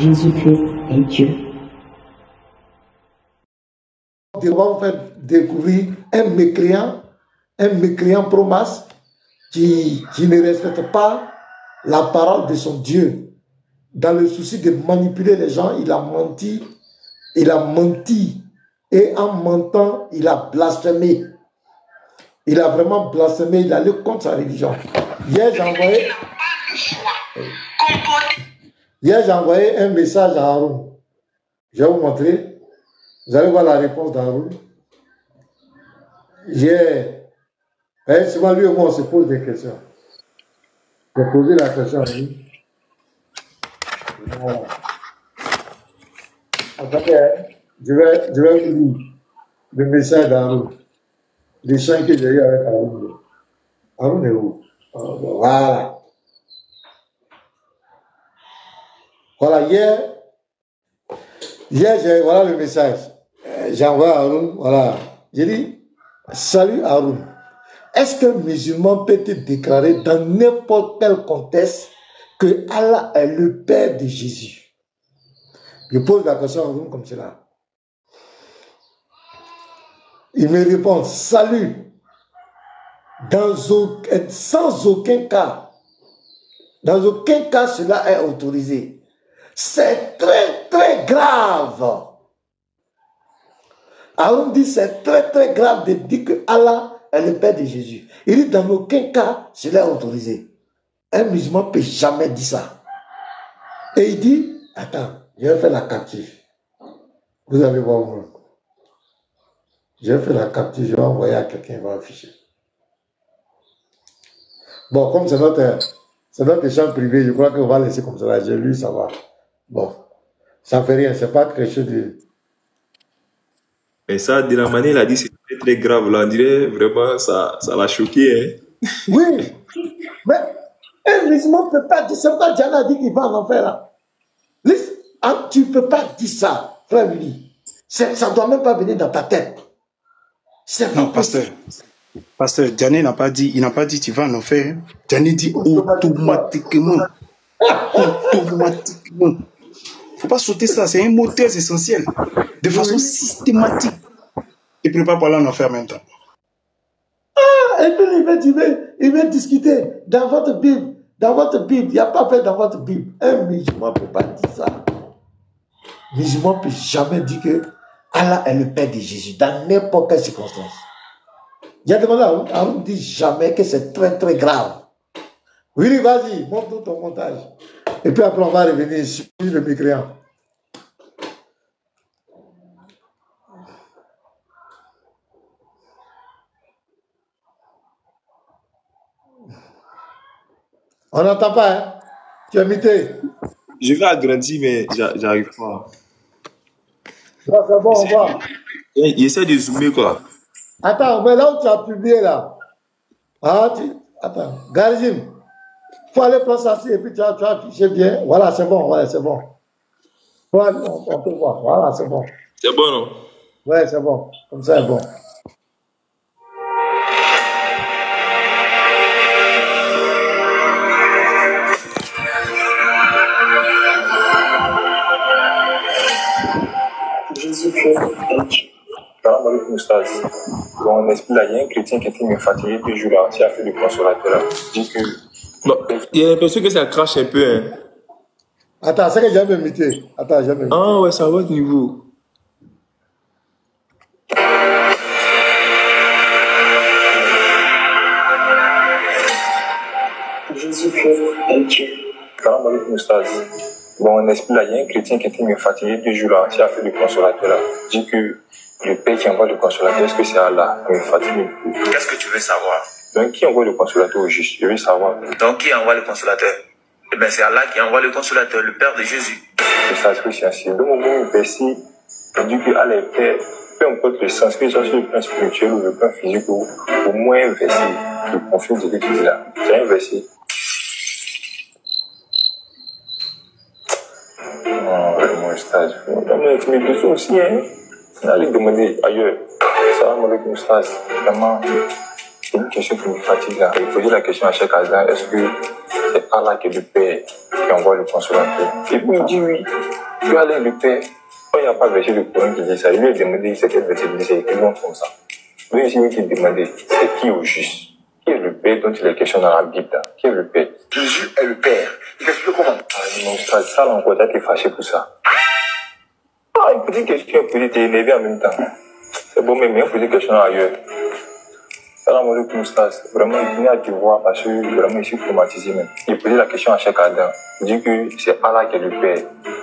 Jésus-Christ est Dieu. On va vous faire découvrir un mécréant pro-masse qui ne respecte pas la parole de son Dieu. Dans le souci de manipuler les gens, il a menti. Et en mentant, il a blasphémé. Il a vraiment blasphémé, il a allé contre sa religion. Hier, j'ai envoyé un message à Haroun. Je vais vous montrer. Vous allez voir la réponse d'Haroun. Souvent, lui et moi, on se pose des questions. J'ai posé la question à lui. Voilà. Attendez, je vais vous lire le message d'Haroun. L'échange que j'ai eu avec Haroun. Haroun est où? Voilà. Voilà, hier, voilà le message. J'ai envoyé à Haroun, voilà. J'ai dit, salut Haroun. Est-ce qu'un musulman peut te déclarer dans n'importe quel contexte que Allah est le Père de Jésus? Je pose la question à Haroun comme cela. Il me répond, salut. Sans aucun cas. Dans aucun cas, cela est autorisé. C'est très, très grave. Haroun dit, c'est très, très grave de dire que Allah est le Père de Jésus. Il dit, dans aucun cas, cela est autorisé. Un musulman ne peut jamais dire ça. Et il dit, attends, je vais faire la capture. Vous allez voir moi. Je vais faire la capture, je vais envoyer à quelqu'un, il va afficher. Bon, comme c'est notre échange privé, je crois qu'on va laisser comme ça. J'ai lu, ça va. Bon, ça ne fait rien, c'est pas quelque chose de... Mais ça, de la manière il a dit, c'est très très grave. Là, on dirait vraiment, ça l'a choqué. Hein. Oui, mais un musulman ne peut pas dire, c'est pourquoi Diana a dit qu'il va en enfer là. Tu ne peux pas dire ça, frère Willy. Ça ne doit même pas venir dans ta tête. Non, pasteur, Diané n'a pas dit, il n'a pas dit tu vas en enfer. Diané dit automatiquement. Automatiquement. Il ne faut pas sauter ça, c'est un mot très essentiel. De façon systématique. Et prépare pour aller en enfer maintenant. Ah, et puis il veut discuter dans votre Bible. Dans votre Bible, il n'y a pas fait dans votre Bible. Un musulman ne peut pas dire ça. Un musulman ne peut jamais dire que Allah est le Père de Jésus dans n'importe quelle circonstance. Il y a demandé à Haroun ne dit jamais que c'est très très grave. Oui, vas-y, montre ton montage. Et puis après, on va revenir sur le mécréant. On n'entend pas, hein? Tu es mité. Je vais agrandir, mais j'arrive pas. Là, c'est bon, on voit. Il essaie de zoomer, quoi. Attends, mais là où tu as publié, là. Attends, Garizim, il faut aller prendre ça et puis tu as affiché bien. Voilà, c'est bon, ouais, c'est bon. On peut voir, voilà, c'est bon. C'est bon, non? Ouais, c'est bon. Comme ça, c'est bon. Mon esprit là, il y a un chrétien qui était fatigué 2 jours là, qui a fait le consolateur là. Dit que. Bon, il a l'impression que ça crache un peu, hein. Attends, c'est que j'ai jamais imité. Attends, jamais imité. Ah ouais, ça va votre niveau. Jésus-Christ est Dieu. Bon, mon esprit là, il y a un chrétien qui était fatigué 2 jours là, qui a fait le consolateur là. Dit que le Père qui envoie le consolateur, est-ce que c'est Allah qui me fatigue? Qu'est-ce que tu veux savoir? Donc, qui envoie le consolateur au juste? Je veux savoir. Donc, qui envoie le consolateur? Eh bien, c'est Allah qui envoie le consolateur, le Père de Jésus. C'est ça, c'est que c'est ainsi. Le moment où le verset dit que Allah est Père, peu importe le sens, que ce soit sur le plan spirituel ou le plan physique, ou au moins un verset de confiance de ce qu'il dit là. C'est un verset. Non, vraiment, stage. Mais de ça aussi, hein. Allez demander ailleurs. Ça va, avec mon stage. Vraiment, c'est une question qui me fatigue là. Il poser la question à chaque hasard, est-ce que c'est Allah qui est le Père qui envoie le consolateur? Et puis il me dit oui. Tu allais le Père. Quand il n'y a pas verset de Coran qui dit ça, il lui a demandé c'est quel verset qui dit c'est écrit comme ça. Lui aussi, qui demandait c'est qui au juste? Qui est le Père dont il est question dans la Bible là? Qui est le Père? Jésus est le Père. Il t'explique comment? Non, ça là encore, t'as été fâché pour ça. Ah, une petite question, tu es énervé en même temps. C'est bon, mais il faut poser une question ailleurs. Salam alaikum, Oustaz. Vraiment, il venait à te voir parce que vraiment, je suis traumatisé même. Il posait la question à Cheikh Adam. Il dit que c'est Allah qui est le Père.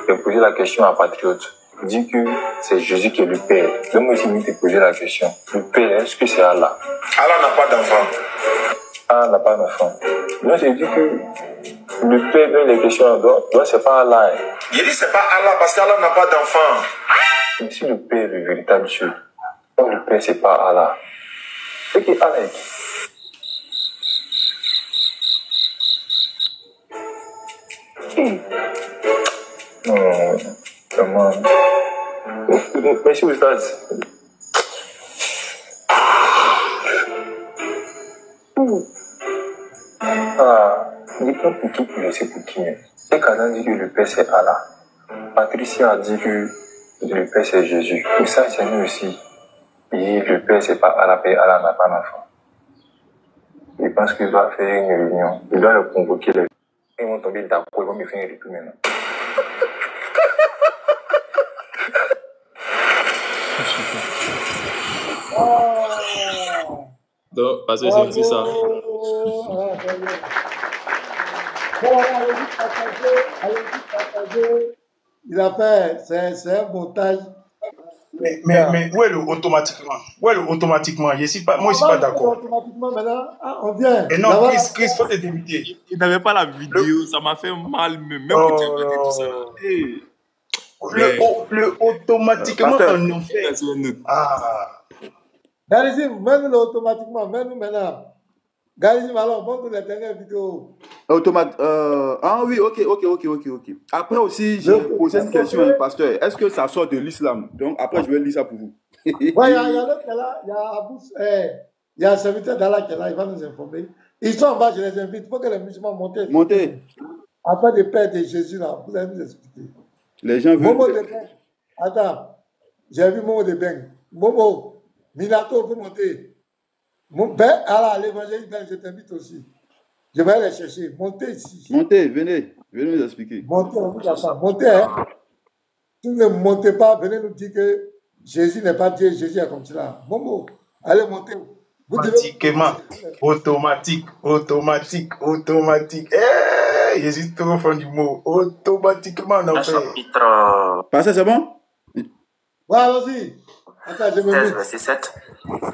Il posait la question à Patriote. Il dit que c'est Jésus qui est le Père. Donc, moi, je vais te poser la question. Le Père, est-ce que c'est Allah? Allah n'a pas d'enfant. Allah n'a pas d'enfant. Donc, j'ai dit que le Père, dans les questions, donc c'est pas Allah. Il dit c'est pas Allah parce qu'Allah n'a pas d'enfant. Mais si le Père est le véritable Dieu, donc le Père, c'est pas Allah. C'est qui Allah? Non, comment? Merci, Oustaz. Ah, dis pas pour qui tu le sais pour qui. Et Kadan dit que le Père c'est Allah. Patricia a dit que le Père c'est Jésus. Et ça, c'est nous aussi. Et le Père c'est pas Allah, et Allah n'a pas d'enfant. Il pense qu'il va faire une réunion. Il doit le convoquer. Ils vont tomber d'accord, ils vont me faire une réunion maintenant. Donc, parce que c'est aussi ça. Allez-y, il a fait, c'est un montage. Mais où est le automatiquement? Où est le automatiquement? Moi, je suis pas d'accord. Automatiquement, maintenant, on vient. Et non, Chris, faut te débuter. Il n'avait pas la vidéo, ça m'a fait mal, même pour dire tout ça. Hey. Le automatiquement, on en fait. Allez-y, mets-nous automatiquement, mets-nous maintenant. Allez-y, alors, montre la dernière vidéo. Ah oui, ok. Après aussi, j'ai posé une question, pasteur. Est-ce que ça sort de l'islam? Donc après, je vais lire ça pour vous. Ouais, il y a l'autre qui est là, il y a un serviteur d'Allah qui est là, il va nous informer. Ils sont en bas, je les invite. Il faut que les musulmans montent. Afin de père de Jésus, là, vous allez nous expliquer. Les gens veulent. Momo de Beng. Attends, j'ai vu Momo de Beng. Momo, Minato, vous montez. Mon père, Allah, l'évangile, je t'invite aussi. Je vais aller chercher. Montez ici. Montez, venez nous expliquer. Montez, on vous attend. Montez, hein. Si vous ne montez pas, venez nous dire que Jésus n'est pas Dieu, Jésus est comme cela. Momo, allez monter. Automatique. Je suis trop fan du mot. Automatiquement, non. Chapitre Passez, c'est bon? Ouais, allons-y. Attends, je me 16, mets. verset 7.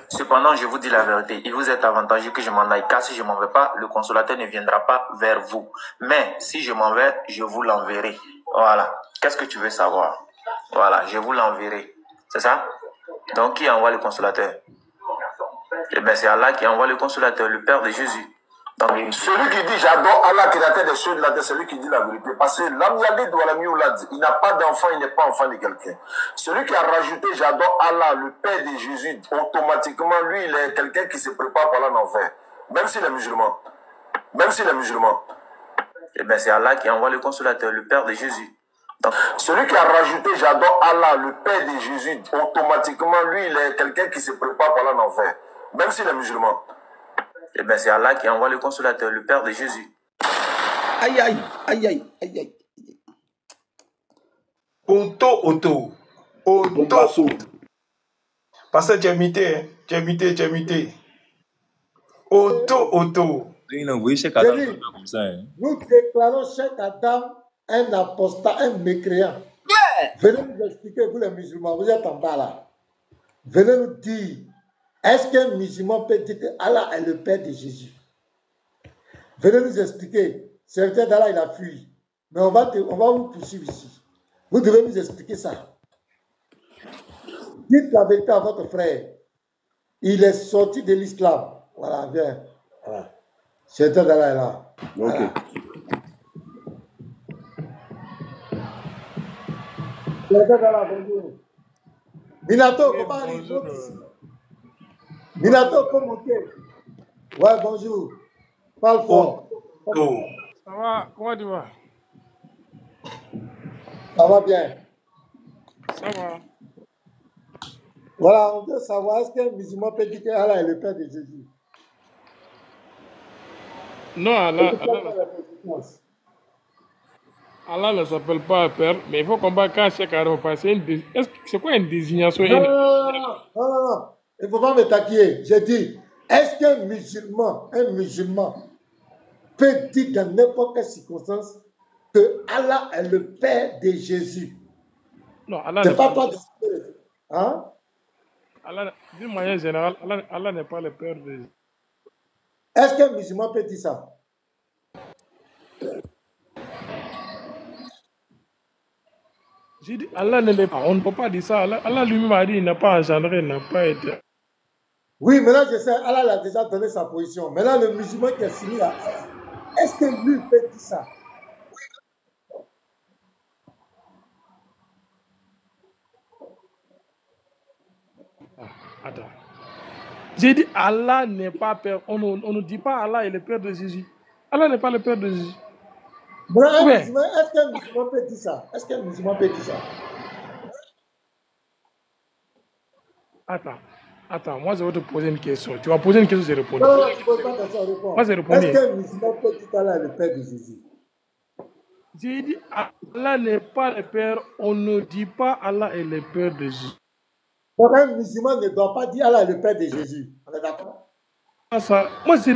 Cependant, je vous dis la vérité, il vous est avantageux que je m'en aille, car si je m'en vais pas, le consolateur ne viendra pas vers vous. Mais si je m'en vais, je vous l'enverrai. Voilà. Qu'est-ce que tu veux savoir? Voilà, je vous l'enverrai. C'est ça? Donc, qui envoie le consolateur? Eh bien, c'est Allah qui envoie le consolateur, le Père de Jésus. Donc, celui qui dit j'adore Allah, créateur des cieux de la terre, c'est celui qui dit la vérité. Parce que l'Amyalid ou l'Amioulad, il n'a pas d'enfant, il n'est pas enfant de quelqu'un. Celui qui a rajouté j'adore Allah, le Père de Jésus, automatiquement, lui, il est quelqu'un qui se prépare pour l'enfer. Même s'il est musulman. eh bien, c'est Allah qui envoie le consolateur, le Père de Jésus. Donc, celui qui a rajouté j'adore Allah, le Père de Jésus, automatiquement, lui, il est quelqu'un qui se prépare pour l'enfer. Même s'il est musulman. eh bien, c'est Allah qui envoie le consolateur, le Père de Jésus. Aïe. Auto. Parce que tu as muté. Auto. Il a envoyé Cheikh Adam comme ça. Nous déclarons Cheikh Adam un apostat, un mécréant. Venez nous expliquer, vous les musulmans, vous êtes en bas là. Venez nous dire, est-ce qu'un musulman peut dire que Allah est le Père de Jésus? Venez nous expliquer. Serviteur d'Allah, il a fui. Mais on va vous poursuivre ici. Vous devez nous expliquer ça. Dites la vérité à votre frère. Il est sorti de l'islam. Voilà, viens. Voilà. Serviteur d'Allah est là. Voilà. Ok. Serviteur d'Allah, bonjour. Minato, faut pas aller ici. Minato, faut monter. Ouais, bonjour. Parle fort. Ça va? Comment tu vas? Ça va bien. Ça va. Voilà, on veut savoir, est-ce qu'un musulman peut dire qu'Allah est le Père de Jésus? Non, Allah ne s'appelle pas Père, mais il faut combattre quand Cheikh Adam passe. C'est quoi une désignation? Non. Il ne faut pas me taquiller. J'ai dit, est-ce qu'un musulman peut dire dans n'importe quelle circonstance que Allah est le Père de Jésus? Non, Allah n'est n'est pas pas. Hein? D'une manière générale, Allah n'est pas le Père de Jésus. Est-ce qu'un musulman peut dire ça? J'ai dit, Allah ne l'est pas. On ne peut pas dire ça. Allah lui-même a dit, il n'a pas engendré, il n'a pas été. Oui, maintenant je sais, Allah a déjà donné sa position. Maintenant, le musulman qui est signé à Allah, est-ce que lui peut dire ça? Attends. J'ai dit, Allah n'est pas Père. On ne dit pas Allah est le Père de Jésus. Allah n'est pas le Père de Jésus. Est-ce qu'un musulman peut dire ça? Est-ce qu'un musulman peut dire ça? Attends, moi je vais te poser une question. Tu vas poser une question, je réponds. Non, tu ne poses pas de question, réponds. Moi je réponds. Est-ce qu'un musulman peut dire qu'Allah est le Père de Jésus? J'ai dit, Allah n'est pas le Père. On ne dit pas Allah est le Père de Jésus. Donc un musulman ne doit pas dire Allah est le Père de Jésus. On est d'accord? Moi c'est...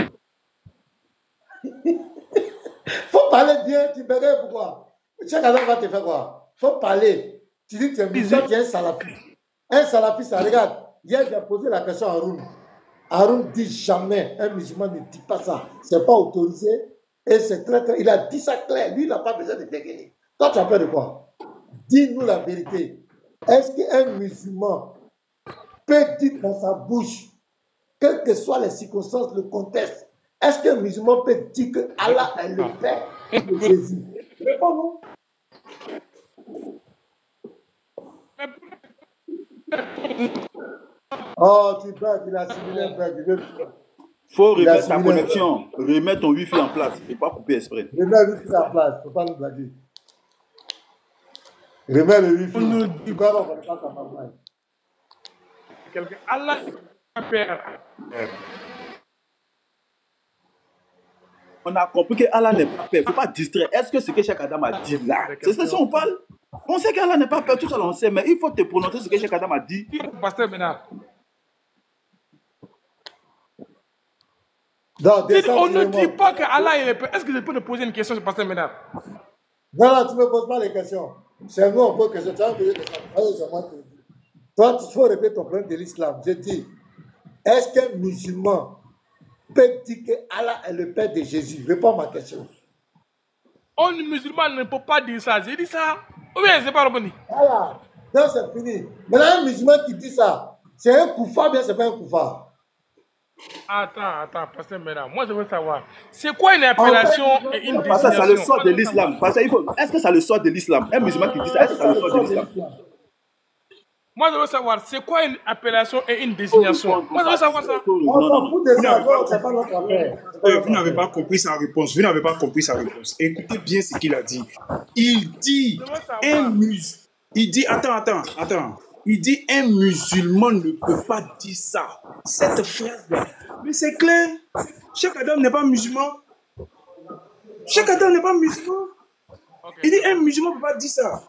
Faut parler bien, tu verrais pourquoi. Cheikh Adam va te faire quoi? Faut parler. Tu dis que tu es musulman, tu es un salafiste. Un salafiste, ça regarde. Hier, j'ai posé la question à Haroun. Haroun dit jamais, un musulman ne dit pas ça. C'est pas autorisé. Et c'est très, très... Il a dit ça clair. Lui, il n'a pas besoin de dégainer. Toi, tu as peur de quoi? Dis-nous la vérité. Est-ce qu'un musulman peut dire dans sa bouche, quelles que soient les circonstances, le contexte, est-ce qu'un musulman peut dire que Allah est le Père de Jésus? Réponds-nous. Oh, tu bugs, il a simulé un bug. Faut remettre ta connexion, remettre ton Wi-Fi en place et pas couper exprès. Remets le Wi-Fi en place, il ne faut pas nous blaguer. Remets le Wi-Fi. On ne dit pas qu'on ne pas ta maman. Allah est le Père. On a compris que Allah n'est pas Père. Il ne faut pas distraire. Est-ce que ce que Cheikh Adam a dit là, c'est ce qu'on parle? On sait qu'Allah n'est pas Père, tout ça on sait, mais il faut te prononcer ce que Cheikh Adam a dit. Pasteur Ménard. On ne dit pas que Allah est le Père. Est-ce que je peux te poser une question sur Pasteur Ménard? Non, tu ne me poses pas les questions. C'est nous, on pose des questions. Tu vas me poser des questions. Toi, tu faut répéter ton problème de l'islam. Je dis, est-ce qu'un musulman peut dire que Allah est le Père de Jésus? Réponds à ma question. Un musulman ne peut pas dire ça. J'ai dit ça. Ou bien c'est pas revenu. Voilà. Non, c'est fini. Maintenant, un musulman qui dit ça, c'est un koufar, bien c'est pas un koufar. Attends, Pasteur Ménard. Moi, je veux savoir. C'est quoi une appellation et une désignation? Ça le sort de l'islam. Est-ce que ça le sort de l'islam? Un musulman qui dit ça, est-ce que ça le sort de l'islam? Moi, je veux savoir, c'est quoi une appellation et une désignation? Moi, je veux savoir ça. On s'en fout de ça, c'est pas notre affaire. Vous n'avez pas compris sa réponse. Vous n'avez pas compris sa réponse. Écoutez bien ce qu'il a dit. Il dit, il dit, attends. Il dit, un musulman ne peut pas dire ça. Cette phrase-là. Mais c'est clair. Cheikh Adam n'est pas musulman. Cheikh Adam n'est pas musulman. Il dit, un musulman ne peut pas dire ça.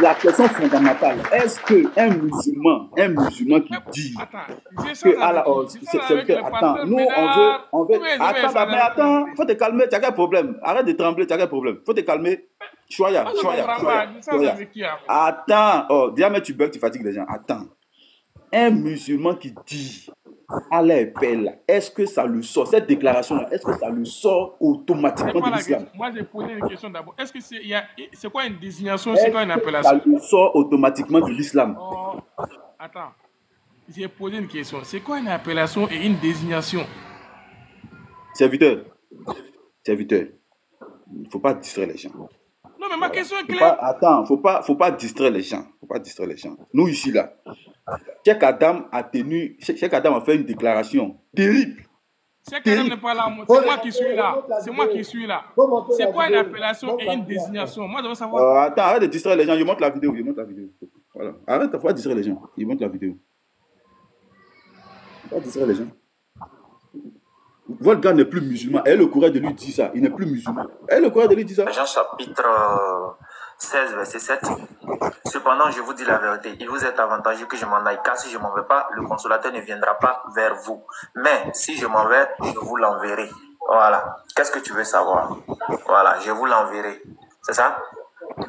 La question fondamentale, est-ce qu'un musulman qui dit que Allah, attends, nous on veut, attends, faut te calmer, tu as quel problème? Arrête de trembler, tu as quel problème? Faut te calmer. Choya. Attends, dis mais tu bugs, tu fatigues les gens. Attends, un musulman qui dit Allah est Père là, est-ce que ça le sort, cette déclaration-là, est-ce que ça le sort automatiquement de l'islam? Moi, j'ai posé une question d'abord. Est-ce que c'est quoi une désignation, c'est quoi une appellation? Ça le sort automatiquement de l'islam. Attends, j'ai posé une question. C'est quoi une appellation et une désignation? Serviteur, il ne faut pas distraire les gens. Non, mais ma question est claire. Faut pas distraire les gens. Nous ici là, Cheikh Adam a fait une déclaration terrible. C'est quand même pas là. C'est moi qui suis là. C'est moi qui suis là. C'est pas une appellation et une désignation. Moi, je veux savoir. Attends, arrête de distraire les gens. Je montre la vidéo. Je montre la vidéo. Voilà. Arrête de distraire les gens. Il montre la vidéo. Pas distraire les gens. Votre gars n'est plus musulman. Et le courage de lui dit ça. Il n'est plus musulman. Et le courage de lui dit ça. Jean chapitre 16, verset 7. Cependant, je vous dis la vérité. Il vous est avantageux que je m'en aille, car si je m'en vais pas, le consolateur ne viendra pas vers vous. Mais si je m'en vais, je vous l'enverrai. Voilà. Qu'est-ce que tu veux savoir? Voilà, je vous l'enverrai. C'est ça?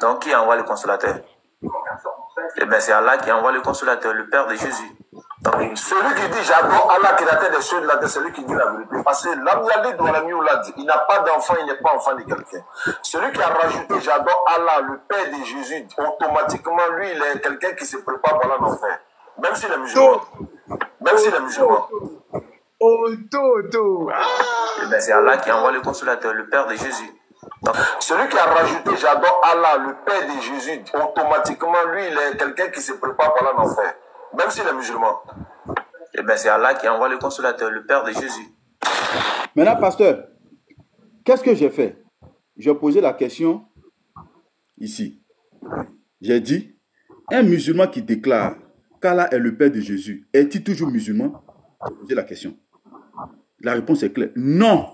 Donc, qui envoie le consolateur? Eh bien, c'est Allah qui envoie le consolateur, le Père de Jésus. Donc, celui qui dit j'adore Allah créateur des cieux de la terre, celui qui dit la vérité. Parce que l'Amyali de la l'a dit, il n'a pas d'enfant, il n'est pas enfant de quelqu'un. Celui qui a rajouté j'adore Allah, le Père de Jésus, automatiquement, lui, il est quelqu'un qui se prépare pour l'enfer. Même s'il est musulman. Même s'il est musulman. Eh bien, c'est Allah qui envoie le consolateur, le Père de Jésus. Donc, celui qui a rajouté j'adore Allah, le Père de Jésus, automatiquement, lui, il est quelqu'un qui se prépare pour l'enfer. Même s'il est musulman. Eh bien, c'est Allah qui envoie le consolateur, le Père de Jésus. Maintenant, pasteur, qu'est-ce que j'ai fait? J'ai posé la question ici. J'ai dit, un musulman qui déclare qu'Allah est le Père de Jésus, est-il toujours musulman? J'ai posé la question. La réponse est claire. Non.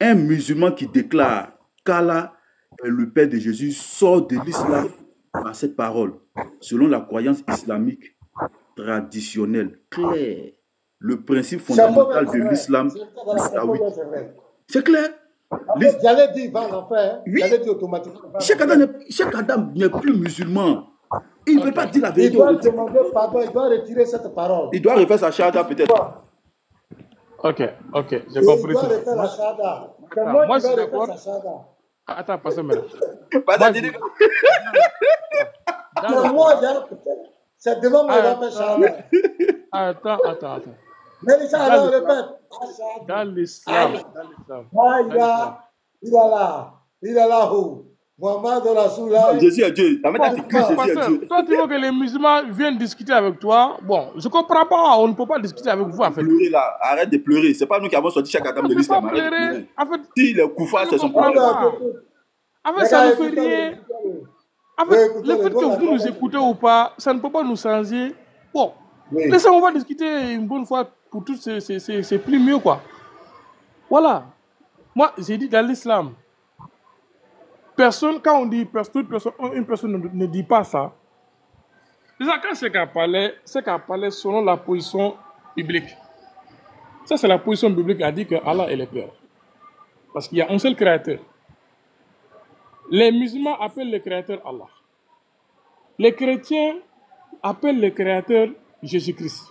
Un musulman qui déclare qu'Allah est le Père de Jésus sort de l'islam par cette parole, selon la croyance islamique traditionnelle, claire. Le principe fondamental de l'islam, c'est clair. J'allais dire, va l'enfer. Oui. J'allais dire automatiquement. Cheikh Adam n'est plus musulman. Il ne veut pas dire la vérité. Il doit demander pardon, il doit retirer cette parole. Il doit refaire sa shahada peut-être. Ok, j'ai compris. Il doit refaire la shahada. Moi, je suis d'accord. Attends, passez maintenant. C'est devant moi, il va faire shahada. Attends. Mais les shahada, on répète. Dans l'islam. Il est là où Mohamed Rasoullah. Jésus est Dieu. Jésus est Dieu. Toi, tu veux que les musulmans viennent discuter avec toi? Bon, je ne comprends pas. On ne peut pas discuter avec vous, en fait. Pleurer là. Arrête de pleurer. Ce n'est pas nous qui avons sorti Cheikh Adam de l'islam. Arrête de pleurer. En fait, si le Koufa, c'est son problème. En fait, ça ne fait rien. En fait, le fait que vous nous écoutez ou pas, ça ne peut pas nous changer. Bon, laissez, on va discuter une bonne fois pour tous, c'est plus mieux, quoi. Voilà. Moi, j'ai dit dans l'islam, quand on dit une personne ne dit pas ça. Déjà, quand c'est qu'à parler selon la position biblique. Ça, c'est la position biblique qui a dit que Allah est le Père. Parce qu'il y a un seul créateur. Les musulmans appellent le créateur Allah. Les chrétiens appellent le créateur Jésus-Christ.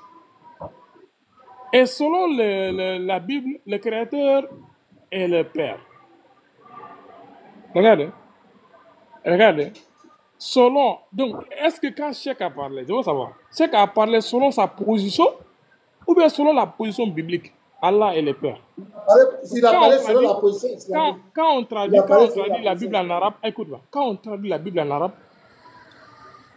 Et selon la Bible, le créateur est le Père. Regardez. Donc, est-ce que quand Cheikh a parlé, je veux savoir, Cheikh a parlé selon sa position ou bien selon la position biblique? Allah est le Père. S'il a parlé selon la position islamique. Quand on traduit la Bible en arabe, écoute-moi, quand on traduit la Bible en arabe,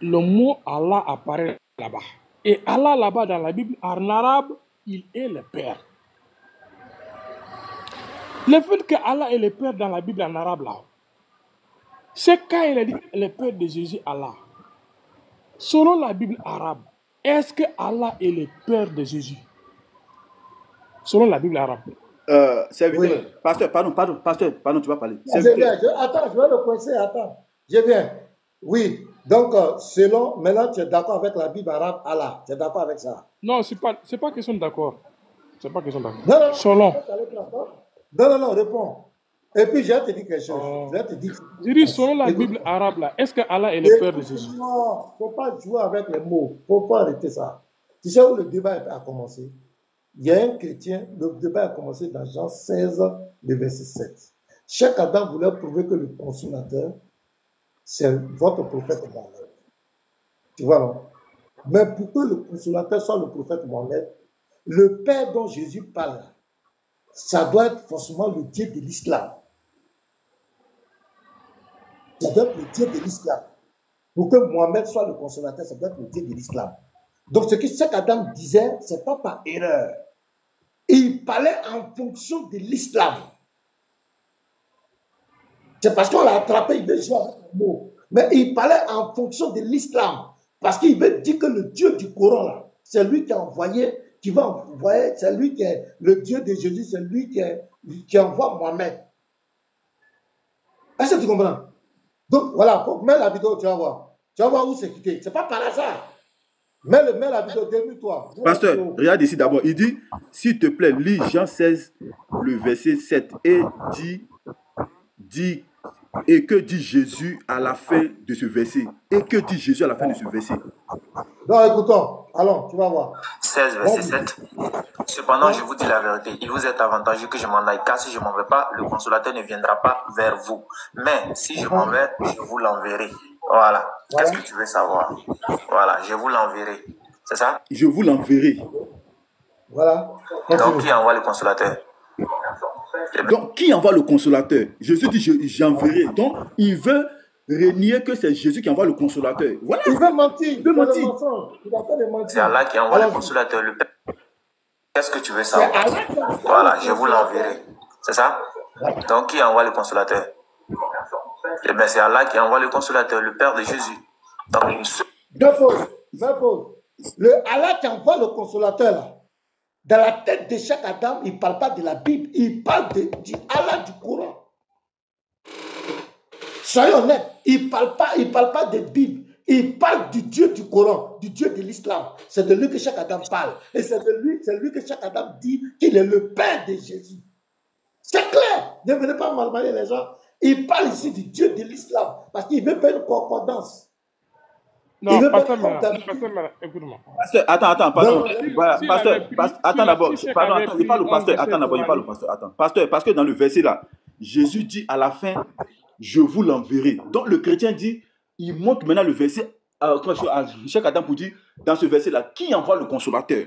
le mot Allah apparaît là-bas. Et Allah là-bas dans la Bible en arabe, il est le Père. Le fait que Allah est le Père dans la Bible en arabe là, c'est quand il a dit le Père de Jésus Allah. Selon la Bible arabe, est-ce que Allah est le Père de Jésus? Selon la Bible arabe. Serviteur. Oui. Pasteur, pardon, tu vas parler. Attends, je vais le coincer, attends. Je viens. Oui, donc, maintenant, tu es d'accord avec la Bible arabe, Allah. Tu es d'accord avec ça? Non, c'est pas question d'accord. C'est pas question d'accord. Non. Selon. Non, réponds. Et puis, je vais te dire quelque chose. Je dis, selon la Bible arabe, là, est-ce que Allah est le Père de Jésus? Non, il ne faut pas jouer avec les mots. Il ne faut pas arrêter ça. Tu sais où le débat a commencé? Il y a un chrétien, le débat a commencé dans Jean 16, le verset 7. Cheikh Adam voulait prouver que le consolateur, c'est votre prophète Mohammed. Tu vois, non? Mais pour que le consolateur soit le prophète Mohammed, le Père dont Jésus parle, ça doit être forcément le Dieu de l'islam. Ça doit être le Dieu de l'islam. Pour que Mohammed soit le consolateur, ça doit être le Dieu de l'islam. Donc ce que Cheikh Adam disait, ce n'est pas par erreur. il parlait en fonction de l'islam. C'est parce qu'on l'a attrapé, il veut jouer avec le mot. Mais il parlait en fonction de l'islam. Parce qu'il veut dire que le Dieu du Coran, là, c'est lui qui a envoyé, qui va envoyer, c'est lui qui est le Dieu de Jésus, c'est lui qui envoie Mohamed. Est-ce que tu comprends? Donc voilà, mets la vidéo, tu vas voir. Tu vas voir où c'est quitté. C'est pas par hasard. Mets la vidéo, démue-toi. Pasteur, regarde ici d'abord. Il dit, s'il te plaît, lis Jean 16, le verset 7 et et que dit Jésus à la fin de ce verset? Et que dit Jésus à la fin de ce verset? Non, écoutons. Allons, tu vas voir. 16, verset 7. Cependant, je vous dis la vérité. Il vous est avantageux que je m'en aille, car si je ne m'en vais pas, le consolateur ne viendra pas vers vous. Mais si je m'en vais, je vous l'enverrai. Voilà. Qu'est-ce que tu veux savoir? Voilà, je vous l'enverrai. C'est ça? Je vous l'enverrai. Voilà. Donc, qui envoie le consolateur? Donc, qui envoie le consolateur? Jésus dit, j'enverrai. Donc, il veut renier que c'est Jésus qui envoie le consolateur. Voilà. Il veut mentir. Il veut mentir. Il a fait des mentir. C'est Allah qui envoie le consolateur. Qu'est-ce que tu veux savoir? Voilà, je vous l'enverrai. C'est ça? Donc, qui envoie le consolateur? Eh bien, c'est Allah qui envoie le consolateur, le Père de Jésus. Donc, Deux pauses. Le Allah qui envoie le consolateur, là, dans la tête de chaque Adam, il ne parle pas de la Bible, il parle du Allah du Coran. Soyons honnêtes, il ne parle pas de Bible, il parle du Dieu du Coran, du Dieu de l'islam. C'est de lui que chaque Adam parle. Et c'est lui que chaque Adam dit qu'il est le Père de Jésus. C'est clair. Ne venez pas malmener les gens. Il parle ici du Dieu de l'islam parce qu'il veut faire une concordance. Non, pasteur, écoute-moi. Pasteur, attends, pardon. Pasteur, attends d'abord. Pardon, attends, il parle au pasteur. Attends d'abord, il parle au pasteur. Attends. Pasteur, parce que dans le verset là, Jésus dit à la fin, je vous l'enverrai. Donc le chrétien dit, il montre maintenant le verset à chaque Adam pour dire, dans ce verset là, qui envoie le consolateur?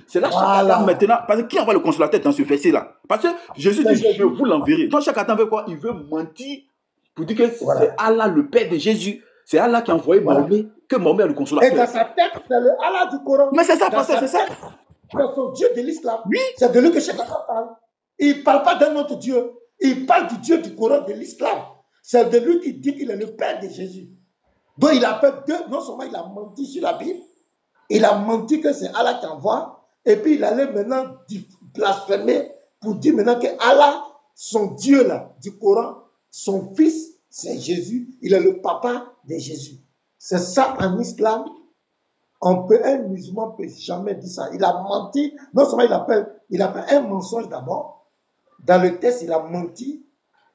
C'est là chaque Adam maintenant, parce que qui envoie le consolateur dans ce verset là? Parce que Jésus dit, je vous l'enverrai. Donc chaque Adam veut quoi? Il veut mentir pour dire que c'est Allah le Père de Jésus. C'est Allah qui a envoyé Mahomet, que Mahomet est le consolateur. Et dans sa tête, c'est le Allah du Coran. Mais c'est ça, pasteur, c'est ça. C'est son Dieu de l'islam. Oui. C'est de lui que chacun parle. Il ne parle pas d'un autre Dieu. Il parle du Dieu du Coran, de l'islam. C'est de lui qui dit qu'il est le Père de Jésus. Donc il a fait deux. Non seulement il a menti sur la Bible, il a menti que c'est Allah qui envoie, et puis il allait maintenant blasphémer pour dire maintenant que Allah, son Dieu là, du Coran, son fils, c'est Jésus, il est le papa de Jésus. C'est ça en islam. Un musulman ne peut jamais dire ça. Il a menti. Non seulement il a fait un mensonge d'abord. Dans le texte, il a menti.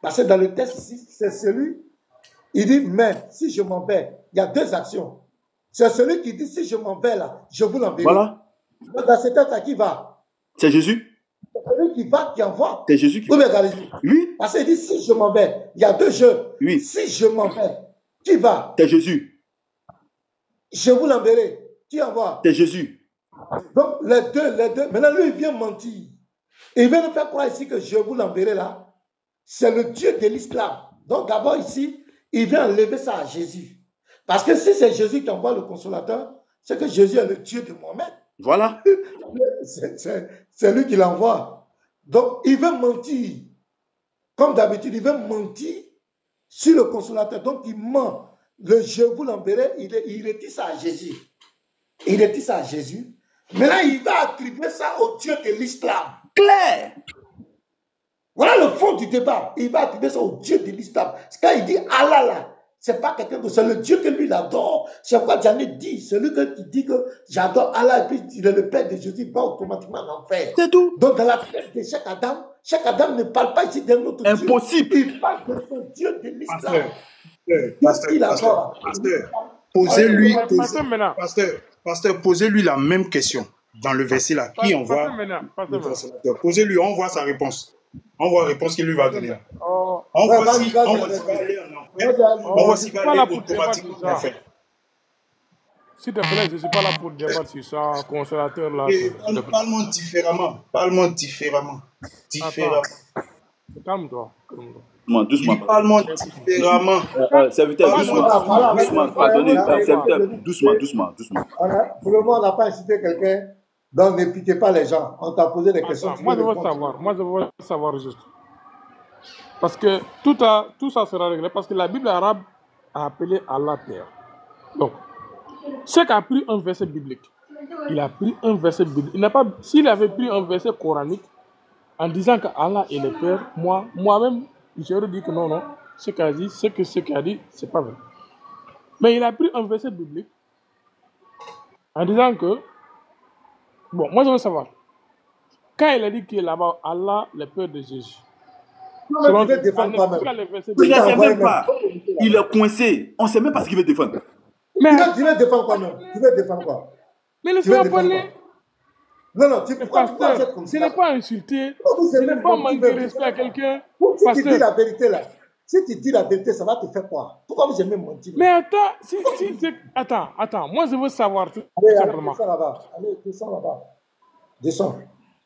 Parce que dans le texte ici, c'est celui, il dit, mais si je m'en vais, il y a deux actions. C'est celui qui dit, si je m'en vais là, je vous l'enverrai. Voilà. Dans ce texte, à qui va? C'est Jésus. C'est celui qui va, qui envoie. C'est Jésus qui va. Oui. Parce qu'il dit, si je m'en vais, il y a deux jeux. Oui. Si je m'en vais, qui va? C'est Jésus. Je vous l'enverrai. Qui envoie? C'est Jésus. Donc, les deux. Maintenant, lui, il vient mentir. Il vient nous faire croire ici que je vous l'enverrai là. C'est le Dieu de l'islam. Donc, d'abord ici, il vient enlever ça à Jésus. Parce que si c'est Jésus qui envoie le consolateur, c'est que Jésus est le Dieu de Mohamed. Voilà. C'est lui qui l'envoie. Donc, il veut mentir. Comme d'habitude, il veut mentir sur le consolateur. Donc, il ment. Le je vous l'enverrai, il dit ça à Jésus. Il dit ça à Jésus. Maintenant, il va attribuer ça au Dieu de l'islam. Clair. Voilà le fond du débat. Il va attribuer ça au Dieu de l'islam. C'est quand il dit Allah là, c'est pas quelqu'un d'autre, c'est le Dieu que lui il adore. C'est quoi Janet dit. Celui qui dit que j'adore Allah et puis il est le Père de Jésus, il va automatiquement en enfer. C'est tout. Donc dans la tête de chaque Adam ne parle pas ici d'un autre Impossible. Dieu. Il parle de son Dieu de l'islam. Pasteur, posez-lui la même question dans le verset là. Qui envoie le consolateur? Posez-lui, on voit sa réponse. On voit la réponse qu'il lui va donner. On voit s'il va aller en enfer. On voit s'il va aller automatiquement en enfer. S'il te plaît, je ne suis pas là pour débattre sur ça, consolateur là. Parle-moi différemment. Parle-moi différemment. Calme-toi. Doucement. Parle-moi différemment. Serviteur, doucement. Pardonnez, serviteur, doucement. Pour le moment, on n'a pas incité quelqu'un Donc, ne piquez pas les gens. On t'a posé des questions. Moi, je veux savoir. Moi, je veux savoir juste. Parce que tout ça sera réglé. Parce que la Bible arabe a appelé Allah Père. Donc, Cheikh a pris un verset biblique. Il a pris un verset biblique. S'il avait pris un verset coranique en disant que Allah est le Père, moi-même, j'aurais dit que non. Ce qu'il a dit, c'est pas vrai. Mais il a pris un verset biblique en disant que, bon, moi je veux savoir, quand il a dit qu'il est là-bas, Allah, le Père de Jésus. Non, mais tu veux défendre toi-même. Il ne sait même pas. Il est coincé. On ne sait même pas ce qu'il veut défendre. Mais tu veux défendre quoi même? Tu veux défendre quoi? Mais laissez-moi parler. Non, tu peux pas être comme ça. Ce n'est pas insulter. Ce n'est pas manquer respect à quelqu'un. Si tu dis la vérité là, si tu dis la vérité, ça va te faire quoi? Pourquoi vous aimez mentir? Mais attends, moi je veux savoir tout simplement. Allez, descends là-bas. Descends.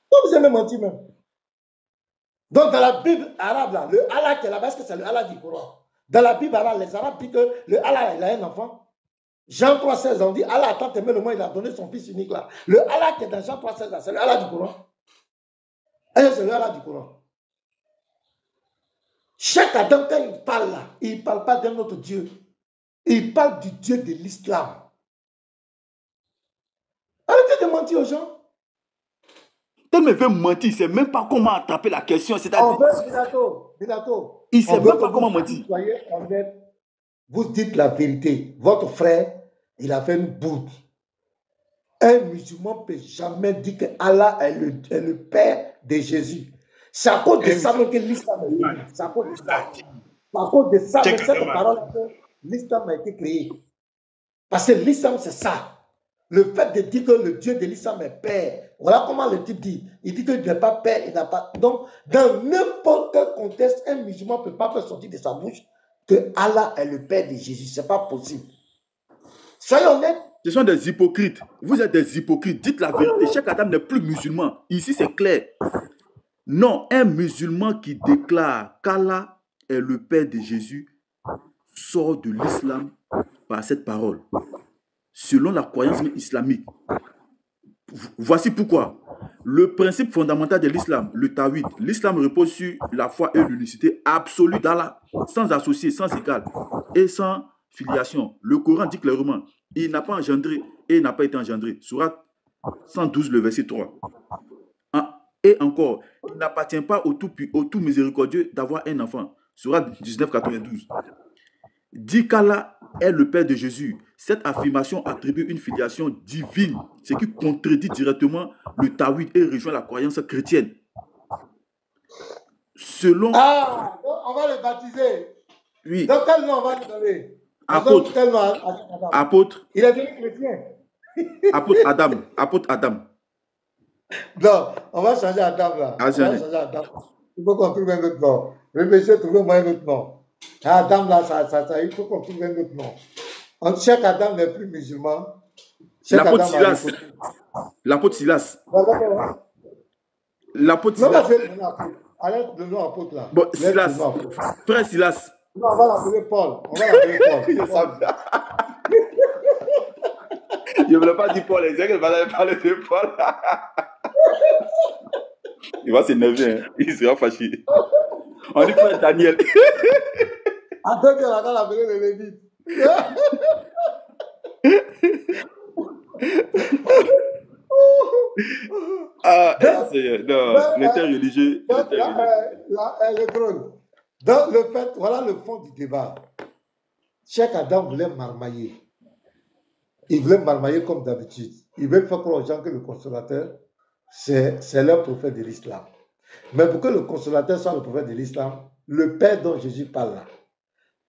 Pourquoi vous aimez mentir même? Donc dans la Bible arabe là, le Allah qui est là-bas, est-ce que c'est le Allah du Coran? Dans la Bible arabe, les Arabes disent que le Allah il a un enfant. Jean 3,16, on dit Allah a tant aimé le monde, il a donné son fils unique là. Le Allah qui est dans Jean 3,16 là, c'est le Allah du Coran. C'est le Allah du Coran. Chaque Adam, quand il parle là, il ne parle pas d'un autre Dieu. Il parle du Dieu de l'islam. Arrêtez de mentir aux gens. Tel me veut mentir, il ne sait même pas comment attraper la question. On veut, Minato. Il ne sait même pas comment mentir. Soyez honnête. Vous dites la vérité. Votre frère, il a fait une bourde. Un musulman ne peut jamais dire que Allah est le Père de Jésus. C'est à cause de ça que l'islam est créé. C'est à cause de ça. C'est à cause de ça que cette parole que l'islam a été créé. Parce que l'islam, c'est ça. Le fait de dire que le Dieu de l'islam est Père. Voilà comment le type dit. Il dit qu'il n'est pas Père, il n'a pas... Donc, dans n'importe quel contexte, un musulman ne peut pas faire sortir de sa bouche que Allah est le Père de Jésus. Ce n'est pas possible. Soyez honnêtes. Ce sont des hypocrites. Vous êtes des hypocrites. Dites la vérité. Cheikh Adam n'est plus musulman. Ici, c'est clair. Non, un musulman qui déclare qu'Allah est le Père de Jésus sort de l'islam par cette parole. Selon la croyance islamique. Voici pourquoi. Le principe fondamental de l'islam, le tawhid, l'islam repose sur la foi et l'unicité absolue d'Allah, sans associé, sans égal et sans filiation. Le Coran dit clairement, il n'a pas engendré et il n'a pas été engendré. Sourate 112, le verset 3. Et encore, il n'appartient pas au tout miséricordieux d'avoir un enfant. Sourate 19, 92. Dit qu'Allah est le Père de Jésus. Cette affirmation attribue une filiation divine, ce qui contredit directement le tawhid et rejoint la croyance chrétienne. Selon... Ah, on va le baptiser. Oui. Donc quel nom on va lui donner? Apôtre. Quel nom? Apôtre. Il est devenu chrétien. Apôtre Adam. Apôtre Adam. Non, on va changer Adam là. On va changer Adam. Il faut qu'on trouve un autre nom. Réfléchissez, trouvez-moi un autre nom. Adam là, il faut qu'on trouve un autre nom. Cheikh Adam n'est plus musulman. L'apôtre Silas. L'apôtre Silas. L'apôtre Silas. Arrête le nom apôtre là. Bon, Silas. Frère Silas. Non, on va l'appeler Paul. On va l'appeler Paul. Je ne voulais pas dire Paul, il va parler de Paul. Il va s'énerver, hein. Il sera fâché. On dit frère Daniel. Attends que la gars l'appelait le Lévite. Non, l'interreligieux. Le trône. Dans le fait, voilà le fond du débat. Cheikh Adam voulait marmailler. Il voulait marmailler comme d'habitude. Il veut faire croire aux gens que le consolateur, c'est leur prophète de l'islam. Mais pour que le consolateur soit le prophète de l'islam, le Père dont Jésus parle là,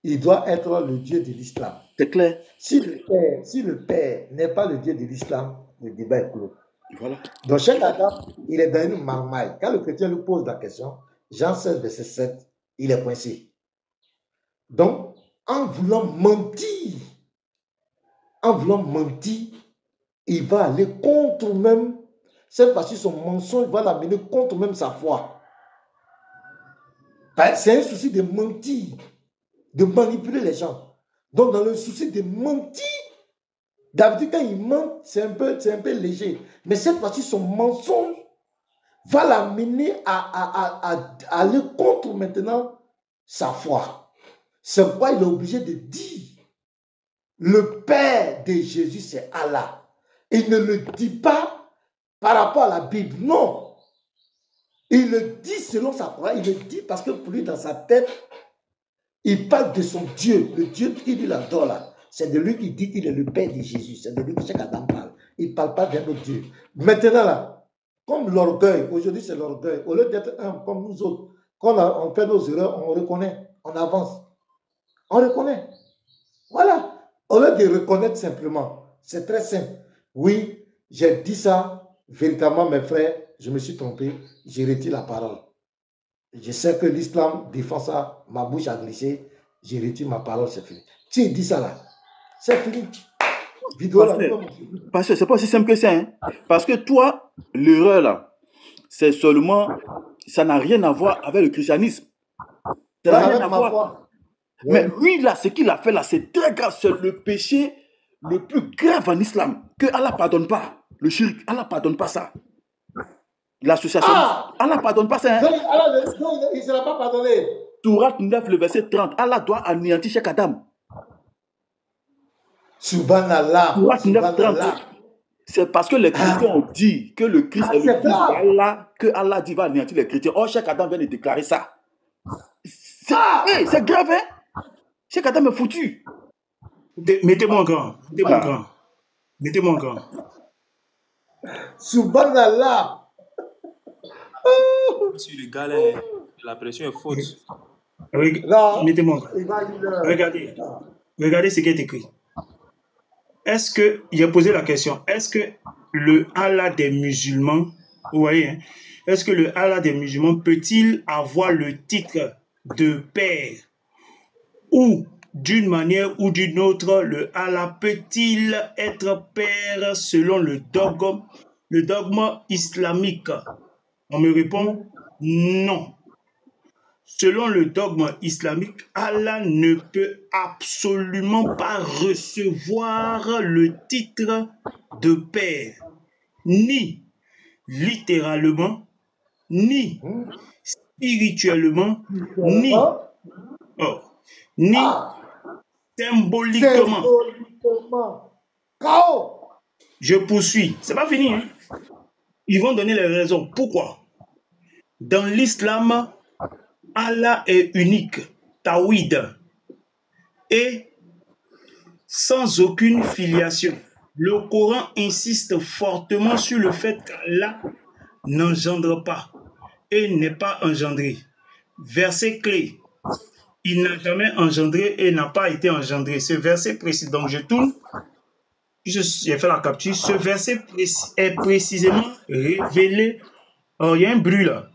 il doit être le Dieu de l'islam. C'est clair. Si le Père n'est pas le Dieu de l'islam, le débat est clos. Voilà. Donc, Cheikh Adam, il est dans une marmaille. Quand le chrétien lui pose la question, Jean 16, verset 7, il est coincé. Donc, en voulant mentir, il va aller contre même, cette fois-ci, son mensonge va l'amener contre même sa foi. C'est un souci de mentir, de manipuler les gens. Donc, dans le souci de mentir, D'habitude, quand il ment, c'est un peu léger. Mais cette fois-ci, son mensonge va l'amener à aller contre maintenant sa foi. C'est pourquoi il est obligé de dire, le Père de Jésus, c'est Allah. Il ne le dit pas par rapport à la Bible, non. Il le dit selon sa parole, il le dit parce que pour lui, dans sa tête, il parle de son Dieu, le Dieu qu'il adore là. C'est de lui qui dit qu'il est le Père de Jésus, c'est de lui que chaque Adam parle. Il ne parle pas d'un autre Dieu. Maintenant là, comme l'orgueil, aujourd'hui c'est l'orgueil, au lieu d'être un comme nous autres, quand on fait nos erreurs, on reconnaît, on avance. On reconnaît. Voilà. Au lieu de reconnaître simplement, c'est très simple. Oui, j'ai dit ça, véritablement mes frères, je me suis trompé, j'ai retire la parole. Je sais que l'islam défend ça, ma bouche a glissé, j'ai retire ma parole, c'est fini. Tu dis ça là, c'est fini. Parce que c'est pas aussi simple que ça. Hein? Parce que toi, l'erreur là, c'est seulement, ça n'a rien à voir avec le christianisme. Ça n'a rien à voir. Mais lui là, ce qu'il a fait là, c'est très grave. C'est le péché le plus grave en islam. Que Allah ne pardonne pas. Le shirk, Allah ne pardonne pas ça. L'association, Allah ne pardonne pas ça. Hein? Non, il ne sera pas pardonné. Sourate 9, le verset 30. Allah doit anéantir chaque Adam. Subhanallah. Sourate 9, 30. C'est parce que les chrétiens ont dit que le Christ est le Fils d'Allah, que Allah dit va anéantir les chrétiens. Or, chaque Adam vient de déclarer ça. C'est grave, hein? Chaque Adam est foutu. Mettez-moi en grand. Mettez-moi en grand. Mettez-moi en grand. Subhanallah. Sur le gars, là, la pression est fausse. Mettez-moi en grand. Regardez. Regardez ce qui est écrit. Est-ce que, il a posé la question, est-ce que le Allah des musulmans, vous voyez, hein, est-ce que le Allah des musulmans peut-il avoir le titre de père? Ou d'une manière ou d'une autre, le Allah peut-il être père selon le dogme islamique? On me répond non. Selon le dogme islamique, Allah ne peut absolument pas recevoir le titre de père, ni littéralement, ni spirituellement, ni symboliquement. Je poursuis. C'est pas fini. Hein? Ils vont donner les raisons. Pourquoi? Dans l'islam, Allah est unique, Tawhid, et sans aucune filiation. Le Coran insiste fortement sur le fait qu'Allah n'engendre pas et n'est pas engendré. Verset clé. Il n'a jamais engendré et n'a pas été engendré. Ce verset précis, donc je tourne, j'ai fait la capture. Ce verset est précisément révélé. Oh, il y a un bruit là.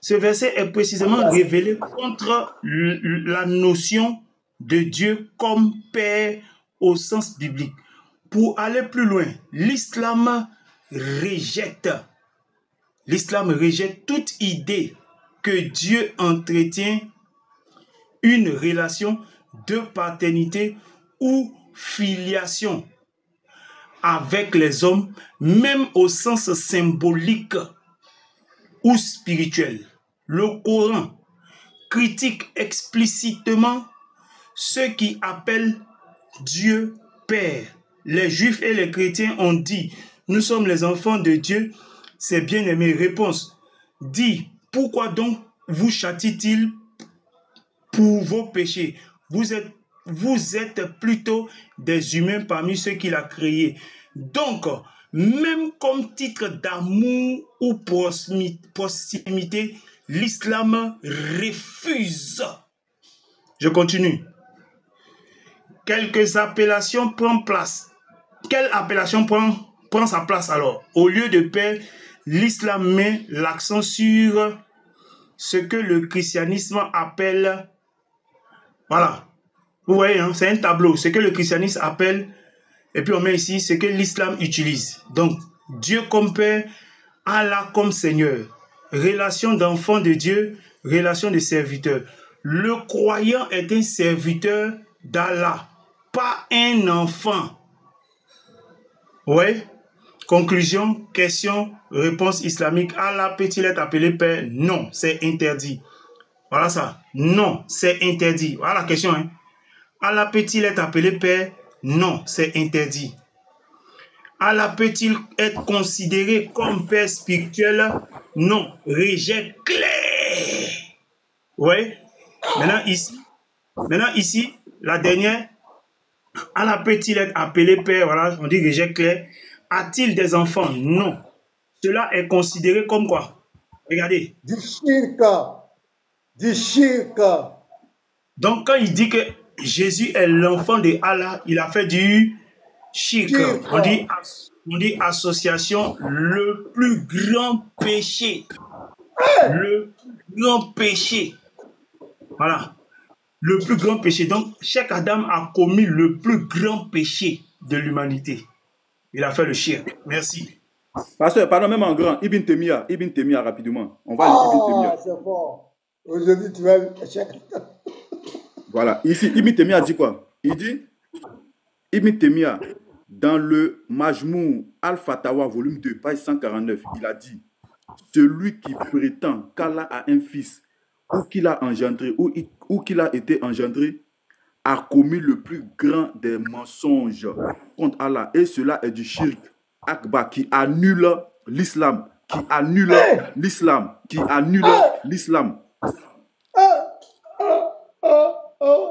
Ce verset est précisément révélé contre la notion de Dieu comme Père au sens biblique. Pour aller plus loin, l'islam rejette toute idée que Dieu entretient une relation de paternité ou filiation avec les hommes, même au sens symbolique ou spirituel. Le Coran critique explicitement ceux qui appellent Dieu Père. Les Juifs et les chrétiens ont dit, nous sommes les enfants de Dieu, c'est bien aimé. Réponse, dit, pourquoi donc vous châtie-t-il pour vos péchés? Vous êtes plutôt des humains parmi ceux qu'il a créés. Donc, même comme titre d'amour ou proximité, l'islam refuse. Je continue. Quelques appellations prennent place. Quelle appellation prend sa place alors? Au lieu de père, l'islam met l'accent sur ce que le christianisme appelle, voilà, vous voyez, hein, c'est un tableau, ce que le christianisme appelle, et puis on met ici ce que l'islam utilise. Donc, Dieu comme père, Allah comme Seigneur, relation d'enfant de Dieu, relation de serviteur. Le croyant est un serviteur d'Allah, pas un enfant. Oui. Conclusion, question, réponse islamique. Allah peut-il être appelé père? Non, c'est interdit. Voilà ça. Non, c'est interdit. Voilà la question. Hein. Allah peut-il être appelé père? Non, c'est interdit. Allah peut-il être considéré comme père spirituel? Non, rejet clair. Oui. Maintenant ici, la dernière. Allah peut-il être appelé père? Voilà, on dit rejet clair. A-t-il des enfants? Non. Cela est considéré comme quoi? Regardez. Du shirka. Du shirka. Donc, quand il dit que Jésus est l'enfant de Allah, il a fait du shirk. On dit association, le plus grand péché. Le plus grand péché. Voilà. Le plus grand péché. Donc, chaque Adam a commis le plus grand péché de l'humanité. Il a fait le shirk. Merci. Pasteur, pardon, même en grand, Ibn Temia rapidement. On va lire Ibn Temia. Ah, c'est fort. Aujourd'hui, tu vas... Voilà. Ici, Ibn Temia dit quoi? Il dit, Ibn Temia, dans le Majmou Al-Fatawa, volume 2, page 149, il a dit, celui qui prétend qu'Allah a un fils, ou qu'il a engendré, ou qu'il a été engendré, a commis le plus grand des mensonges contre Allah. Et cela est du shirk akbar qui annule l'islam.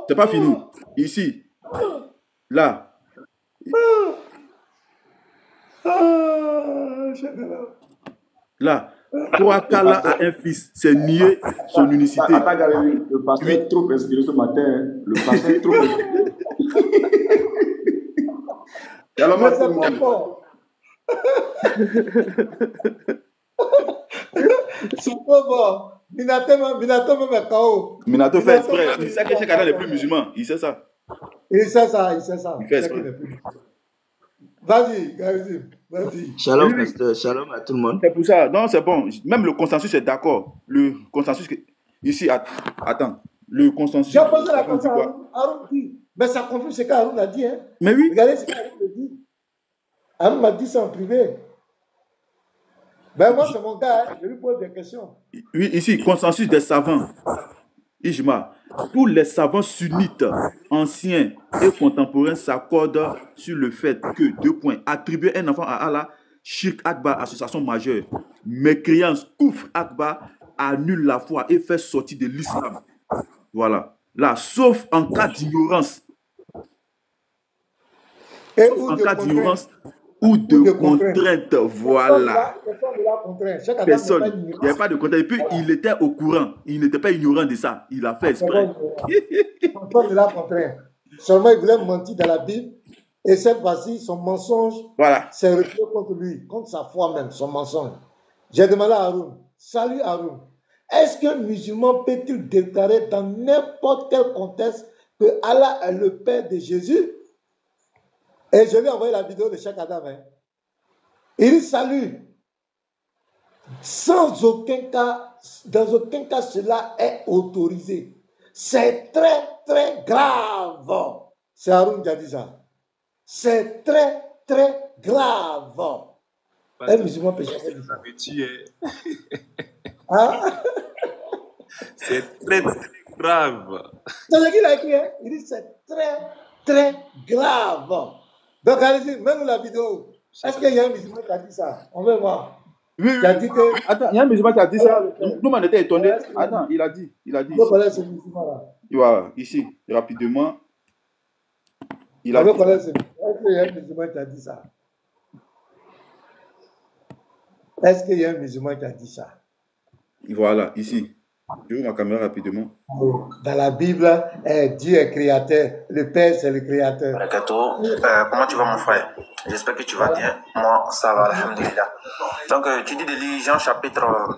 C'est pas fini. Ici, là. Là. Croire qu'Allah a un fils, c'est nier son unicité. Le pasteur est trop inspiré ce matin. Le pasteur est trop inspiré. Minato fait exprès. Il sait que Cheikh Adam n'est plus musulman. Il sait ça. Il fait exprès. Vas-y. Shalom, pasteur. Shalom à tout le monde. C'est pour ça. Non, c'est bon. Même le consensus est d'accord. Le consensus... Ici, attends. Le consensus... J'ai posé la question à Haroun dit. Mais ça confirme ce qu'Haroun a dit. Hein. Mais oui. Regardez ce qu'Haroun a dit. Haroun m'a dit ça en privé. Ben moi, c'est mon gars. Hein. Je lui pose des questions. Oui, ici, consensus des savants. Ijma. Tous les savants sunnites, anciens et contemporains s'accordent sur le fait que, 2 points, attribuer un enfant à Allah, shirk akbar, association majeure, mécréance, koufr akbar, annule la foi et fait sortir de l'islam. Voilà. Là, sauf en cas d'ignorance. Sauf en cas d'ignorance ou de contrainte. Voilà. Personne. Il n'y avait pas de contrainte. Et puis, il était au courant. Il n'était pas ignorant de ça. Il a fait exprès. Personne ne l'a contraint. Seulement, il voulait mentir dans la Bible. Et cette fois-ci, son mensonge s'est retiré contre lui, contre sa foi même, son mensonge. J'ai demandé à Haroun, salut Haroun, est-ce qu'un musulman peut-il déclarer dans n'importe quel contexte que Allah est le Père de Jésus? Et je lui ai envoyé la vidéo de Cheikh Adam. Hein. Il dit salut. Sans aucun cas, dans aucun cas, cela est autorisé. C'est très, très grave. C'est Haroun qui a dit ça. C'est très, très grave. Un musulman peut jamais dire ça. Hein? C'est très, très grave. C'est ce qu'il a écrit. Hein? Il dit c'est très, très grave. Donc, allez-y, même la vidéo. Est-ce qu'il y a un musulman qui a dit ça? On veut voir. Oui. Dit que... Attends, il y a un musulman qui a dit ça. Nous, on était étonnés. Attends, il a dit. On connaît ce musulman-là. Voilà, ici, rapidement. Il a dit. Est-ce qu'il y a un musulman qui a dit ça? Est-ce qu'il y a un musulman qui a dit ça? Voilà, ici. Je ouvre ma caméra rapidement. Dans la Bible, Dieu est créateur. Le Père, c'est le créateur. Comment tu vas, mon frère? J'espère que tu vas bien. Moi, ça va, alhamdulillah. Donc, tu dis de lire Jean chapitre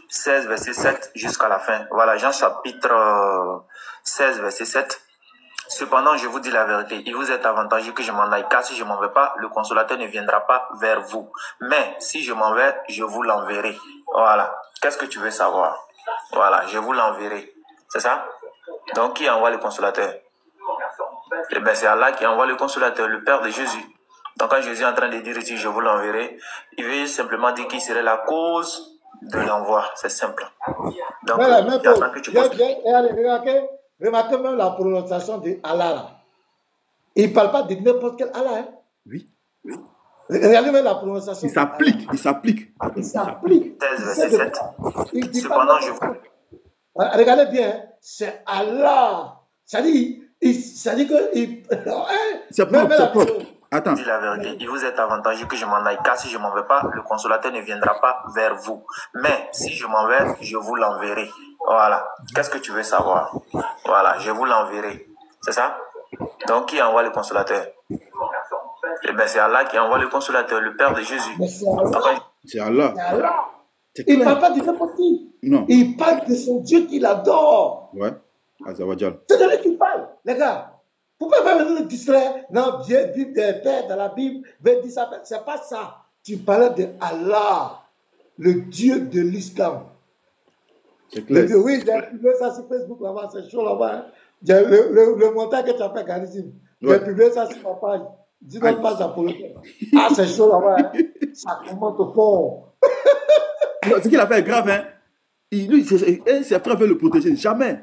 16, verset 7 jusqu'à la fin. Voilà, Jean chapitre 16, verset 7. Cependant, je vous dis la vérité. Il vous est avantageux que je m'en aille, car si je m'en vais pas, le consolateur ne viendra pas vers vous. Mais si je m'en vais, je vous l'enverrai. Voilà. Qu'est-ce que tu veux savoir? Voilà, je vous l'enverrai. C'est ça? Donc, qui envoie le consolateur? Eh bien, c'est Allah qui envoie le consolateur, le Père de Jésus. Donc quand Jésus est en train de dire ici, je vous l'enverrai, il veut simplement dire qu'il serait la cause de l'envoi. C'est simple. Donc, Mais attends que tu poses. Remarquez même la prononciation de Allah. Il ne parle pas de n'importe quel Allah. Hein? Oui. Regardez même la prononciation. Il s'applique. Il s'applique. 16, verset 7. Cependant, je vous... Regardez bien, c'est Allah. Ça dit que... C'est propre. Attends. Je dis la vérité, il vous est avantageux que je m'en aille, car si je ne m'en vais pas, le consolateur ne viendra pas vers vous. Mais si je m'en vais, je vous l'enverrai. Voilà. Qu'est-ce que tu veux savoir? Voilà, je vous l'enverrai. C'est ça? Donc, qui envoie le consolateur? Eh bien, c'est Allah qui envoie le consolateur, le Père de Jésus. C'est Allah. Il ne parle pas de n'importe qui. Non. Il parle de son Dieu qu'il adore. Ouais. Azawajal. C'est de lui qu'il parle, les gars. Pourquoi pas venir le distraire? Non, Bible des pères dans la Bible, veut dire ça. C'est pas ça. Tu parlais de Allah, le Dieu de l'islam. C'est clair. Oui, j'ai publié ça sur Facebook là-bas, c'est chaud là-bas. Hein. Le montage que tu as fait, Charisme, j'ai publié ça sur ma page. Dis donc pas ça pour le temps. Ah, c'est chaud là-bas. Hein. Ça commente fort. Ce qu'il a fait est grave, hein. Lui, ses frères veulent le protéger. Jamais.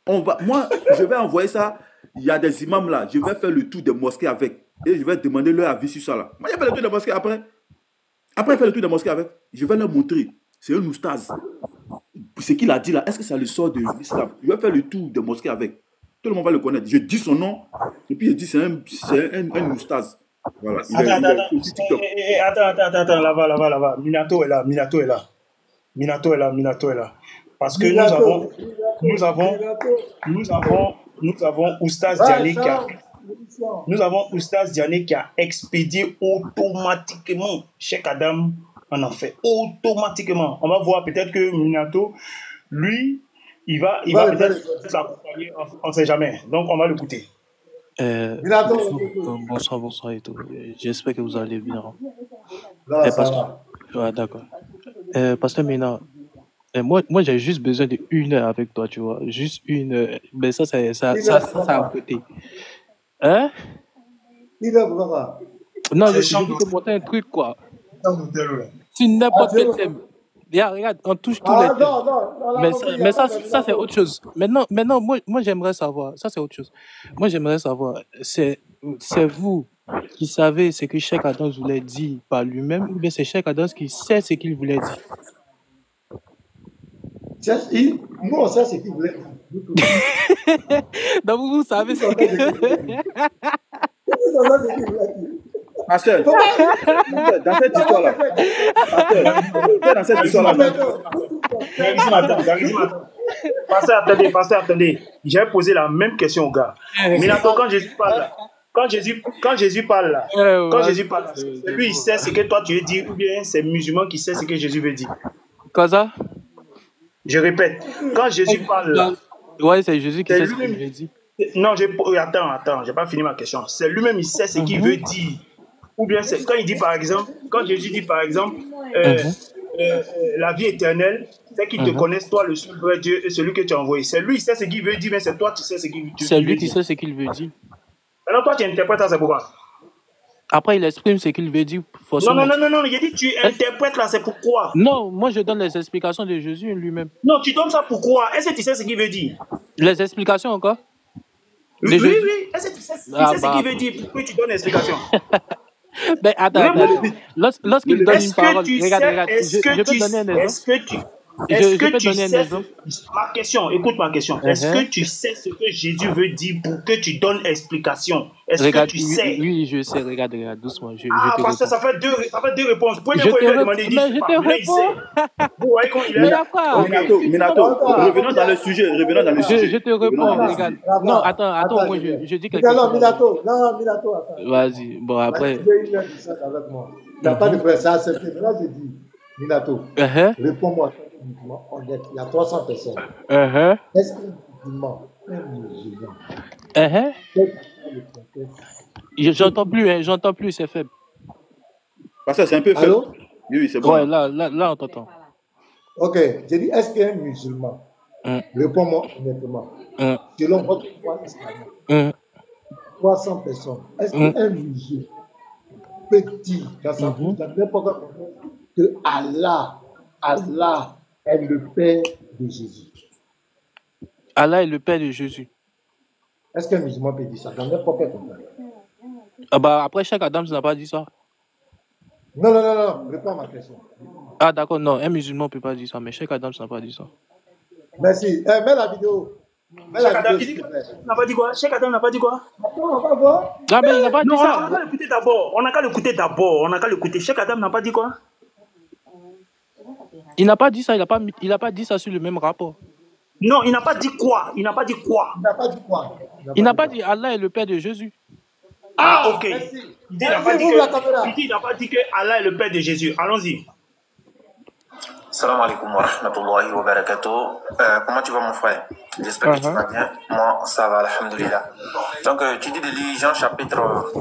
Moi, je vais envoyer ça. Il y a des imams là. Je vais faire le tour des mosquées avec. Et je vais demander leur avis sur ça là. Moi, il fait le tour des mosquées après. Après, il fait le tour des mosquées avec. Je vais leur montrer. C'est un oustaz. Ce qu'il a dit là, est-ce que ça le sort de l'islam? Je vais faire le tour des mosquées avec. Tout le monde va le connaître. Je dis son nom. Et puis je dis c'est un oustaz. Voilà. Attends, là-bas. Minato est là. Parce que nous avons Oustaz Diané qui a expédié automatiquement Cheikh Adam en enfer. Automatiquement. On va voir peut-être que Minato, lui, il va peut-être s'accompagner, on ne sait jamais. Donc on va l'écouter. Bonsoir et tout. J'espère que vous allez bien. D'accord. Pasteur Ménard, moi j'ai juste besoin d'1 heure avec toi, tu vois. Juste 1 heure. Mais ça à côté. Hein? Non, je vais te montrer un truc, quoi. C'est n'importe quel thème. Regarde, on touche tous les thèmes. Mais ça c'est autre chose. Maintenant moi j'aimerais savoir. Ça, c'est autre chose. Moi, j'aimerais savoir, c'est vous qui savez ce que Cheikh Adams voulait dire par lui-même, ou bien c'est Cheikh Adams qui sait ce qu'il voulait dire? Nous, on sait ce qu'il voulait dire. Donc, vous savez ce qu'il voulait dire. Pasteur, dans cette histoire-là. Pasteur, attendez. J'ai posé la même question au gars. Minato, quand Jésus parle là, c'est lui, il sait ce que toi tu veux dire, ou bien c'est musulman qui sait ce que Jésus veut dire. Quoi ça? Je répète, quand Jésus parle là. Ouais, c'est Jésus qui sait ce qu'il veut dire. Non, attends, j'ai pas fini ma question. C'est lui-même, il sait ce qu'il veut dire. Ou bien c'est quand il dit par exemple, quand Jésus dit par exemple, la vie éternelle, c'est qu'ils te connaissent, toi, le seul vrai Dieu, et celui que tu as envoyé. C'est lui, il sait ce qu'il veut dire, mais c'est toi, tu sais ce qu'il veut dire. C'est lui qui sait ce qu'il veut dire. Alors toi, tu interprètes ça, c'est pourquoi? Après, il exprime ce qu'il veut dire. Non, il a dit tu interprètes là, c'est pourquoi? Non, moi je donne les explications de Jésus lui-même. Non, tu donnes ça pourquoi? Est-ce que tu sais ce qu'il veut dire? Les explications encore? Oui. Est-ce que tu sais ce qu'il veut dire? Pourquoi tu donnes l'explication? Ben, attends. Lorsqu'il donne une parole, regarde, je peux donner un exemple. Est-ce que tu sais écoute ma question. Est-ce que tu sais ce que Jésus veut dire pour que tu donnes explication? Est-ce que tu sais? Oui, je sais. Regarde, doucement. Parce que ça fait deux réponses. Première fois, il a demandé, il dit, je te réponds. Vous voyez quand il est... Minato, revenons dans le sujet. Je te réponds, regarde. Non, attends, moi, je dis quelque chose. Non, Minato, attends. Vas-y, bon, après... Il n'y a pas de presse à accepter. Là, je dis, Minato, réponds-moi. Honnête, il y a 300 personnes. Est-ce que un musulman J'entends plus, c'est faible. Parce que c'est un peu faible. Oui, c'est bon. Ouais, là, on t'entend. Ok, j'ai dit, est-ce qu'un musulman, réponds-moi honnêtement, selon votre foi islamique, 300 personnes, est-ce qu'un musulman peut dire dans sa bouche, dans n'importe quoi, que Allah est le Père de Jésus. Allah est le Père de Jésus. Est-ce qu'un musulman peut dire ça dans n'importe quel contexte? Ah bah après, Cheikh Adams n'a pas dit ça. Non, réponds à ma question. Ah d'accord, non, un musulman ne peut pas dire ça, mais Cheikh Adams n'a pas dit ça. Merci. Mets la vidéo. Mets la vidéo, s'il te plaît. n'a pas dit quoi? Cheikh Adam n'a pas dit quoi? Attends, on va voir. Ah mais il n'a pas dit Non, ça. on n'a qu'à l'écouter d'abord. On n'a qu'à l'écouter. Cheikh Adam n'a pas dit quoi? Il n'a pas dit ça, il n'a pas dit ça sur le même rapport. Non, il n'a pas dit quoi? Il n'a pas dit quoi? Il n'a pas dit Allah est le Père de Jésus. Ah, ok. Merci. Il dit, il n'a pas dit que Allah est le Père de Jésus. Allons-y. Salam alaikum wa rahmatullahi wa barakatuh. Comment tu vas, mon frère? J'espère que tu vas bien. Moi, ça va, alhamdoulilah. Donc, tu dis de lire Jean chapitre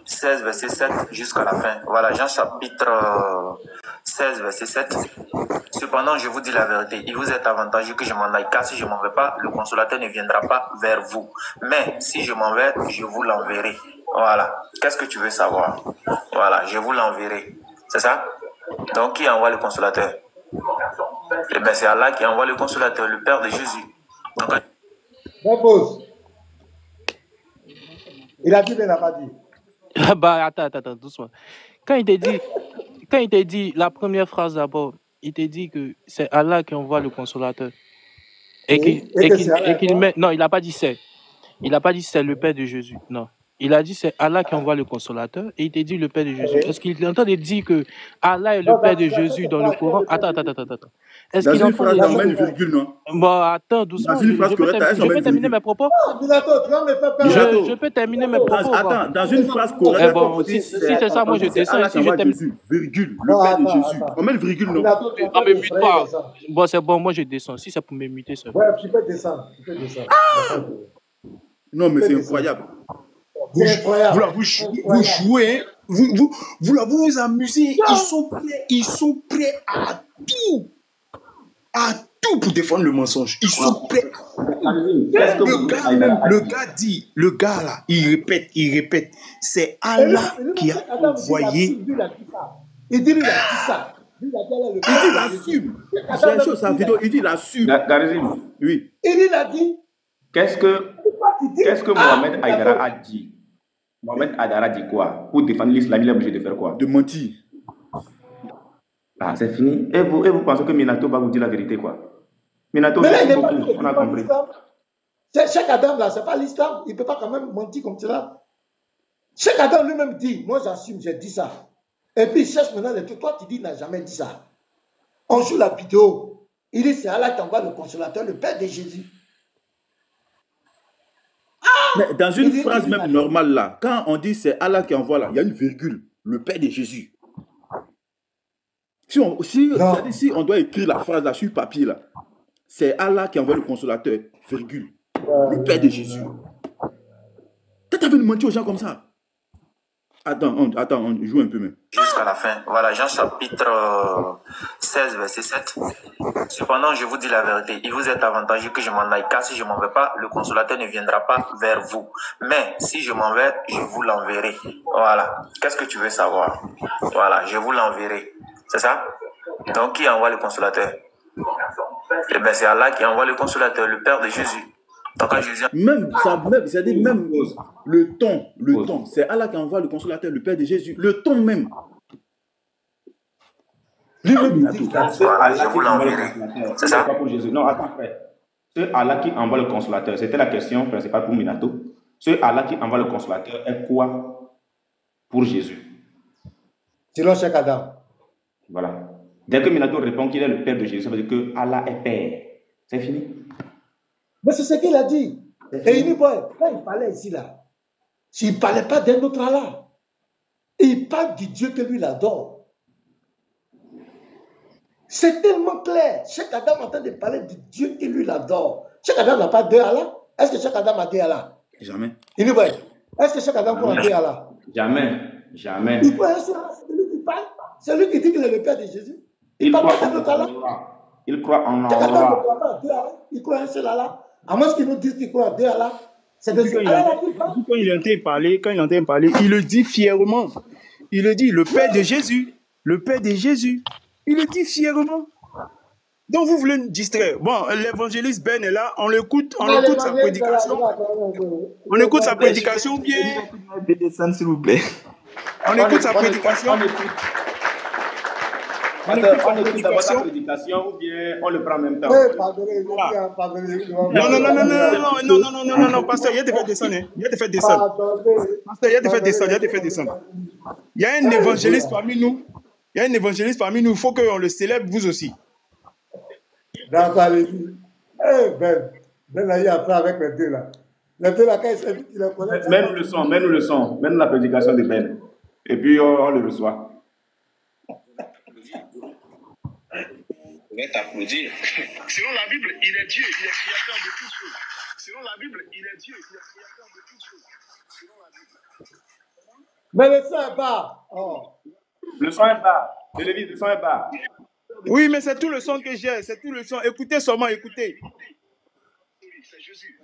16, verset 7 jusqu'à la fin. Voilà, Jean chapitre 16, verset 7. Cependant, je vous dis la vérité. Il vous est avantageux que je m'en aille, car si je m'en vais pas, le consolateur ne viendra pas vers vous. Mais si je m'en vais, je vous l'enverrai. Voilà. Qu'est-ce que tu veux savoir? Voilà, je vous l'enverrai. C'est ça? Donc, qui envoie le consolateur? Eh bien, c'est Allah qui envoie le consolateur, le Père de Jésus. Donc, Pause. Il a dit, mais il n'a pas dit. Bah attends, doucement. Quand il t'a dit la première phrase d'abord, il t'a dit que c'est Allah qui envoie le consolateur. Non, il n'a pas dit c'est. Il n'a pas dit c'est le Père de Jésus. Non. Il a dit c'est Allah qui envoie le consolateur et il t'a dit le Père de Jésus. Est-ce qu'il est en train de dire que Allah est le Père de Jésus dans le Coran? Attends. Est-ce qu'il est en train de dire... une virgule, non? Bon, attends, doucement. Je peux terminer mes propos? Je peux terminer mes propos. Attends, dans une phrase correcte. Bon, si c'est ça, moi je descends. Si je termine... Virgule, le Père de Jésus. On met une virgule, non? Ah, mais mute pas. Bon, c'est bon, moi je descends. Si c'est pour me muter, c'est bon. Ouais, tu peux descendre. Non, mais c'est incroyable. Vous jouez, vous vous amusez. Ils sont prêts à tout pour défendre le mensonge. Ils sont prêts. Le gars là, il répète. C'est Allah qui a envoyé. Il dit, lui, il a dit ça. Il dit, il assume. C'est une chose, sa vidéo, il dit, il assume. Garizim. Oui. Il a dit. Qu'est-ce que Mohamed Aïdara a dit? Mohamed Aïdara dit quoi? Pour défendre l'islam, il est obligé de faire quoi? De mentir. Ah, c'est fini. Et vous pensez que Minato va vous dire la vérité, quoi? Minato, mais là, merci beaucoup. On a compris. Cheikh Adam, là, c'est pas l'islam. Il ne peut pas quand même mentir comme cela. Cheikh Adam lui-même dit, moi j'assume, j'ai dit ça. Et puis il cherche maintenant les trucs. Toi, tu dis, il n'a jamais dit ça. On joue la vidéo. Il dit, c'est Allah qui envoie le consolateur, le Père de Jésus. Mais dans une phrase même normale là, quand on dit c'est Allah qui envoie là, il y a une virgule, le Père de Jésus. Si on doit écrire la phrase là sur papier là, c'est Allah qui envoie le consolateur, virgule, le Père de Jésus. T'as envie de mentir aux gens comme ça? Attends, on joue un peu même. Jusqu'à la fin. Voilà, Jean chapitre 16, verset 7. Cependant, je vous dis la vérité. Il vous est avantageux que je m'en aille, car si je m'en vais pas, le consolateur ne viendra pas vers vous. Mais si je m'en vais, je vous l'enverrai. Voilà. Qu'est-ce que tu veux savoir? Voilà, je vous l'enverrai. C'est ça? Donc, qui envoie le consolateur? Eh bien, c'est Allah qui envoie le consolateur, le Père de Jésus. Donc, quand Jésus... Même le ton, c'est Allah qui envoie le consolateur, le Père de Jésus. Le ton même. Voilà, je vous l'enverrai. C'est ça? Non, attends, frère. C'est Allah qui envoie le consolateur. C'était la question principale pour Minato. C'est Allah qui envoie le consolateur est quoi pour Jésus? Selon Cheikh Adam. Voilà. Dès que Minato répond qu'il est le Père de Jésus, ça veut dire que Allah est Père. C'est fini. Mais c'est ce qu'il a dit. Et il dit, quand il parlait ici, là, il ne parlait pas d'un autre Allah. Il parle du Dieu que lui il adore. C'est tellement clair. Cheikh Adam est en train de parler du Dieu que lui il adore. Cheikh Adam n'a pas deux Allah. Est-ce que Cheikh Adam a deux Allah? Jamais. Il dit, est-ce que Cheikh Adam a deux Allah? Jamais. Il croit un seul Allah, c'est lui qui parle. C'est lui qui dit qu'il est le Père de Jésus. Il parle pas d'un autre Allah. Il croit en Cheikh Adam Allah. ne croit pas à deux Allah. Il croit un seul Allah. À moins qu'ils nous disent qu'il croit à deux Allah. C'est de ce Allah qui parle. Quand il entend parler, il le dit fièrement. Il le dit, le Père de Jésus. Le Père de Jésus. Il le dit fièrement. Donc vous voulez nous distraire. Bon, l'évangéliste Ben est là, on l'écoute sa prédication. On écoute sa prédication bien. S'il vous plaît. On écoute sa prédication. On écoute d'abord sa prédication ou bien on le prend en même temps. Non, pasteur, il y a des faits descendre. Il y a des faits descendre. Pasteur, il y a des faits descendre. Il y a un évangéliste parmi nous. Il faut qu'on le célèbre, vous aussi. D'accord, allez-y. Ben a eu affaire avec les deux là. Les deux là, quand ils s'invitent, ils les connaissent. Mets-nous le son. Mets-nous la prédication de Ben. Et puis on le reçoit. Je vais t'applaudir. Selon la Bible, il est Dieu, il est créateur de toutes choses. Selon la Bible, il est Dieu, il est créateur de toutes choses. Selon la Bible. Mais le son est bas. Oh. Le son est bas. Télévis, le son est bas. Oui, mais c'est tout le son que j'ai. C'est tout le son. Écoutez seulement, écoutez. C'est Jésus.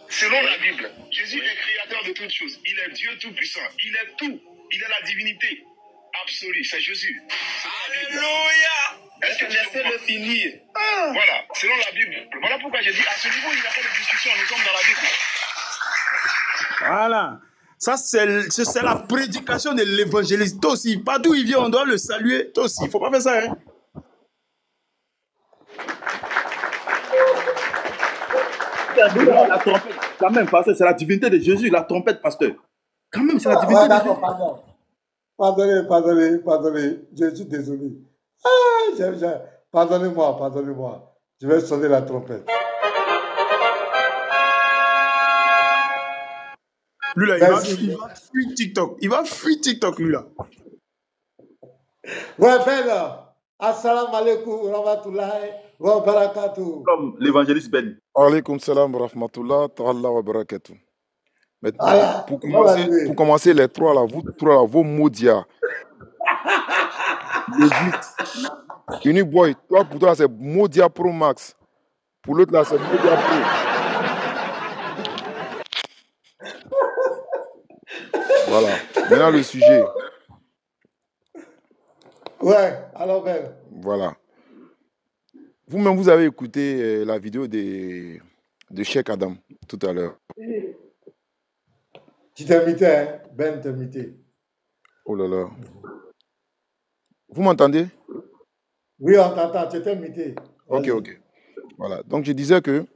Selon la Bible, Jésus est créateur de toutes choses. Il est Dieu tout-puissant. Il est tout. Il est la divinité absolue. C'est Jésus. Alléluia. Laissez-le finir. Voilà, selon la Bible. Voilà pourquoi j'ai dit, à ce niveau, il n'y a pas de discussion. Nous sommes dans la Bible. Voilà. Ça, c'est la prédication de l'évangéliste. Toi aussi, partout où il vient, on doit le saluer. Toi aussi, il ne faut pas faire ça. Hein? La trompette, quand même, pasteur, c'est la divinité de Jésus, la trompette, pasteur. Quand même, c'est la divinité de Jésus. Pardonnez. Je suis désolé. Pardonnez-moi. Je vais sonner la trompette. Lui là, il va fuir TikTok. Il va fuir TikTok, lui là. Ouais, Ben, assalamu alaikum, rahmatullahi wa barakatuh. Comme l'évangéliste Ben. Alaykoum salam wa rahmatullah ta'ala wa barakatuh. Maintenant, pour commencer, les trois là, vous trois là, vos maudias. Unique Boy, toi pour toi c'est Modia Pro Max. Pour l'autre là, c'est Modia Pro. Voilà. Maintenant le sujet. Ouais, alors Ben. Voilà. Vous-même, vous avez écouté la vidéo de Cheikh Adam tout à l'heure. Tu t'invitais, hein? Ben t'invitait. Oh là là. Vous m'entendez? Oui, on t'entend, tu t'es invité. Ok. Voilà. Donc, je disais que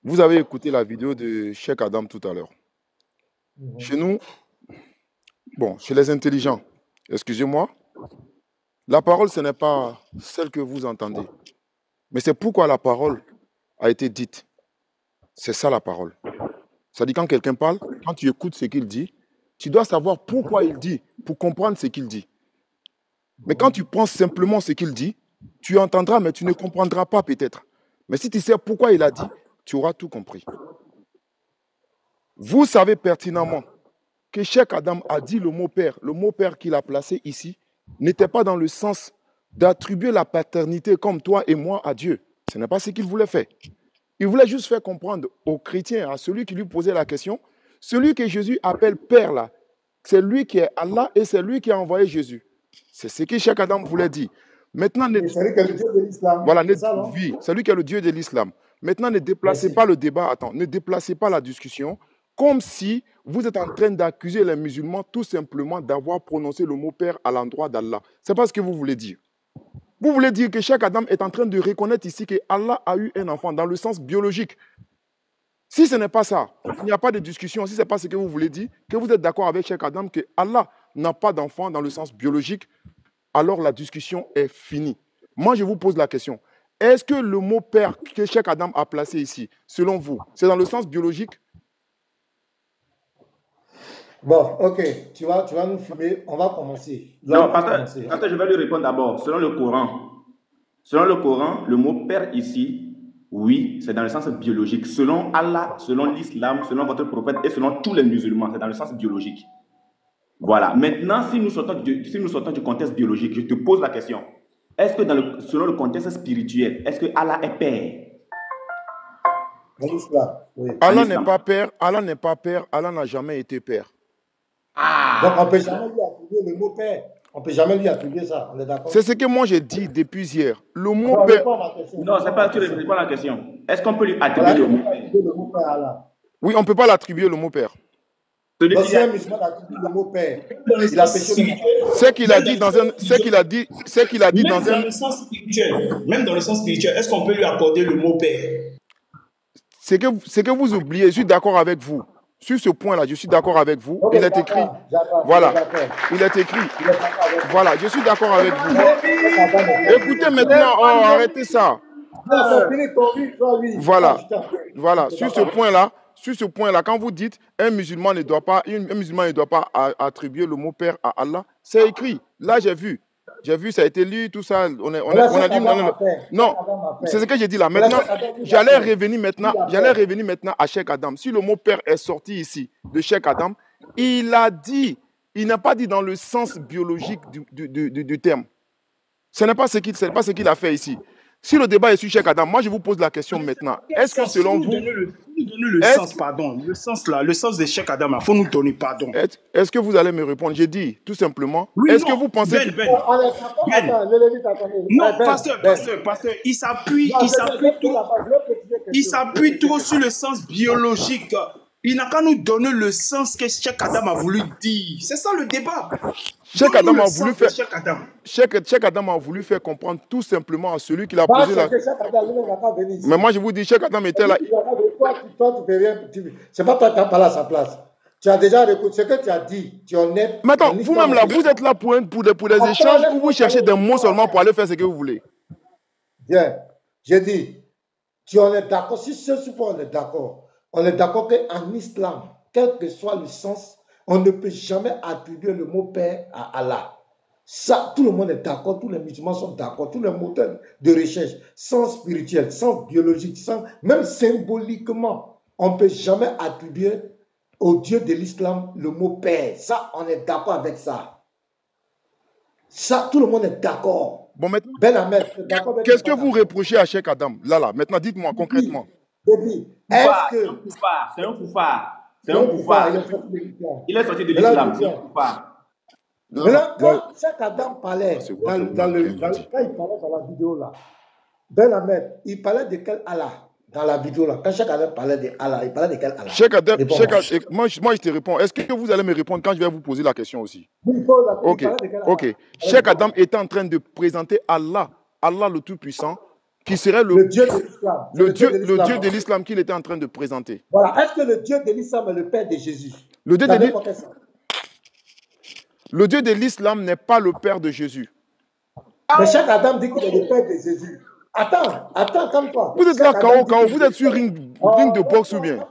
vous avez écouté la vidéo de Cheikh Adam tout à l'heure. Chez nous, bon, chez les intelligents, excusez-moi, la parole, ce n'est pas celle que vous entendez. Mais c'est pourquoi la parole a été dite. C'est ça la parole. Ça dit quand quelqu'un parle, quand tu écoutes ce qu'il dit, tu dois savoir pourquoi il dit, pour comprendre ce qu'il dit. Mais quand tu penses simplement ce qu'il dit, tu entendras, mais tu ne comprendras pas peut-être. Mais si tu sais pourquoi il a dit, tu auras tout compris. Vous savez pertinemment que Cheikh Adam a dit le mot père. Le mot père qu'il a placé ici n'était pas dans le sens d'attribuer la paternité comme toi et moi à Dieu. Ce n'est pas ce qu'il voulait faire. Il voulait juste faire comprendre aux chrétiens, à celui qui lui posait la question, celui que Jésus appelle père là, c'est lui qui est Allah et c'est lui qui a envoyé Jésus. C'est ce que Cheikh Adam voulait dire. Maintenant, c'est lui qui est le Dieu de l'islam. Voilà, oui, c'est lui qui est le Dieu de l'islam. Maintenant, ne déplacez pas le débat, ne déplacez pas la discussion, comme si vous êtes en train d'accuser les musulmans tout simplement d'avoir prononcé le mot père à l'endroit d'Allah. Ce n'est pas ce que vous voulez dire. Vous voulez dire que Cheikh Adam est en train de reconnaître ici que Allah a eu un enfant dans le sens biologique. Si ce n'est pas ça, il n'y a pas de discussion. Si ce n'est pas ce que vous voulez dire, que vous êtes d'accord avec Cheikh Adam que Allah n'a pas d'enfant dans le sens biologique, alors la discussion est finie. Moi, je vous pose la question. Est-ce que le mot père que Cheikh Adam a placé ici, selon vous, c'est dans le sens biologique? Bon, ok, tu vas nous filmer, on va commencer. Non, pasteur, je vais lui répondre d'abord. Selon le Coran, le mot père ici, oui, c'est dans le sens biologique. Selon Allah, selon l'islam, selon votre prophète et selon tous les musulmans, c'est dans le sens biologique. Voilà. Maintenant, si nous sortons du contexte biologique, je te pose la question. Est-ce que selon le contexte spirituel, est-ce que Allah est père? Oui. Allah n'est pas père, Allah n'a jamais été père. Donc, on ne peut jamais lui attribuer le mot père. On ne peut jamais lui attribuer ça. On est d'accord? C'est ce que moi j'ai dit depuis hier. Le mot Non, père. réponds à ma question. Non, c'est pas, tu ne réponds pas à la question. Est-ce qu'on peut lui attribuer le mot père? Le mot père à Allah. Oui, on ne peut pas l'attribuer le mot père. Celui Donc, qui si a- un musulman attribue le mot père, Dans le il a sens péché le spirituel, C'est qu'il a dit dans un. C'est qu'il a dit. C'est qu'il a dit même dans un. le sens spirituel, même dans le sens spirituel, est-ce qu'on peut lui accorder le mot père? C'est que vous oubliez. Je suis d'accord avec vous. Sur ce point-là, je suis d'accord avec vous. Ok, Il est écrit. j'attends, Voilà. j'attends. Il est écrit. Il est d'accord avec vous. Voilà, je suis d'accord avec vous. Écoutez Écoutez maintenant, oh, arrêtez ça. Voilà, voilà. Sur ce point-là, quand vous dites un musulman ne doit pas attribuer le mot père à Allah, c'est écrit. Là, j'ai vu, ça a été lu, tout ça. On a dit non. C'est ce que j'ai dit là. Maintenant, j'allais revenir maintenant à Cheikh Adam. Si le mot père est sorti ici de Cheikh Adam, il n'a pas dit dans le sens biologique du terme. Ce n'est pas ce qu'il a fait ici. Si le débat est sur Cheikh Adam, moi je vous pose la question maintenant. Est-ce que selon vous... le sens de Cheikh Adam, il faut nous donner pardon. Est-ce que vous allez me répondre? J'ai dit, tout simplement. Oui, est-ce non, que vous pensez... Non, pasteur, il s'appuie trop sur le sens biologique. Il n'a qu'à nous donner le sens que Cheikh Adam a voulu dire. C'est ça le débat. Cheikh Adam a voulu faire comprendre tout simplement à celui qui l'a posé la... Mais moi je vous dis, Cheikh Adam était là. Toi, tu peux rien. C'est pas toi qui as parlé à sa place. Tu as déjà répondu ce que tu as dit. Tu en es. Maintenant, vous-même là, vous êtes là pour des échanges où vous cherchez des mots seulement pour aller faire ce que vous voulez. Bien. J'ai dit, tu en es d'accord. Si ce point on est d'accord. On est d'accord qu'en islam, quel que soit le sens, on ne peut jamais attribuer le mot père à Allah. Ça, tout le monde est d'accord, tous les musulmans sont d'accord, tous les moteurs de recherche, sens spirituel, sens biologique, même symboliquement, on ne peut jamais attribuer au Dieu de l'islam le mot père. Ça, on est d'accord avec ça. Ça, tout le monde est d'accord. Bon, maintenant, qu'est-ce que vous reprochez à Cheikh Adam? Là, maintenant, dites-moi concrètement. Est-ce que... C'est un foufard. C'est un foufard. Il est sorti de l'islam. C'est un foufard. Maintenant, quand Cheikh Adam parlait, quand il parlait dans la vidéo là, Ben Ahmed, il parlait de quel Allah dans la vidéo là? Quand Cheikh Adam parlait de Allah, il parlait de quel Allah? Cheikh Adam, moi je te réponds. Est-ce que vous allez me répondre quand je vais vous poser la question aussi? Ok. Cheikh Adam était en train de présenter Allah le Tout-Puissant, qui serait le Dieu de l'islam. Le Dieu de l'islam qu'il était en train de présenter. Voilà. Est-ce que le Dieu de l'islam est le père de Jésus? Le Dieu de l'islam n'est pas le père de Jésus. Mais Cheikh Adam dit qu'il est le père de Jésus. Attends, calme-toi. Vous êtes là, KO, vous êtes sur ring de boxe ou bien?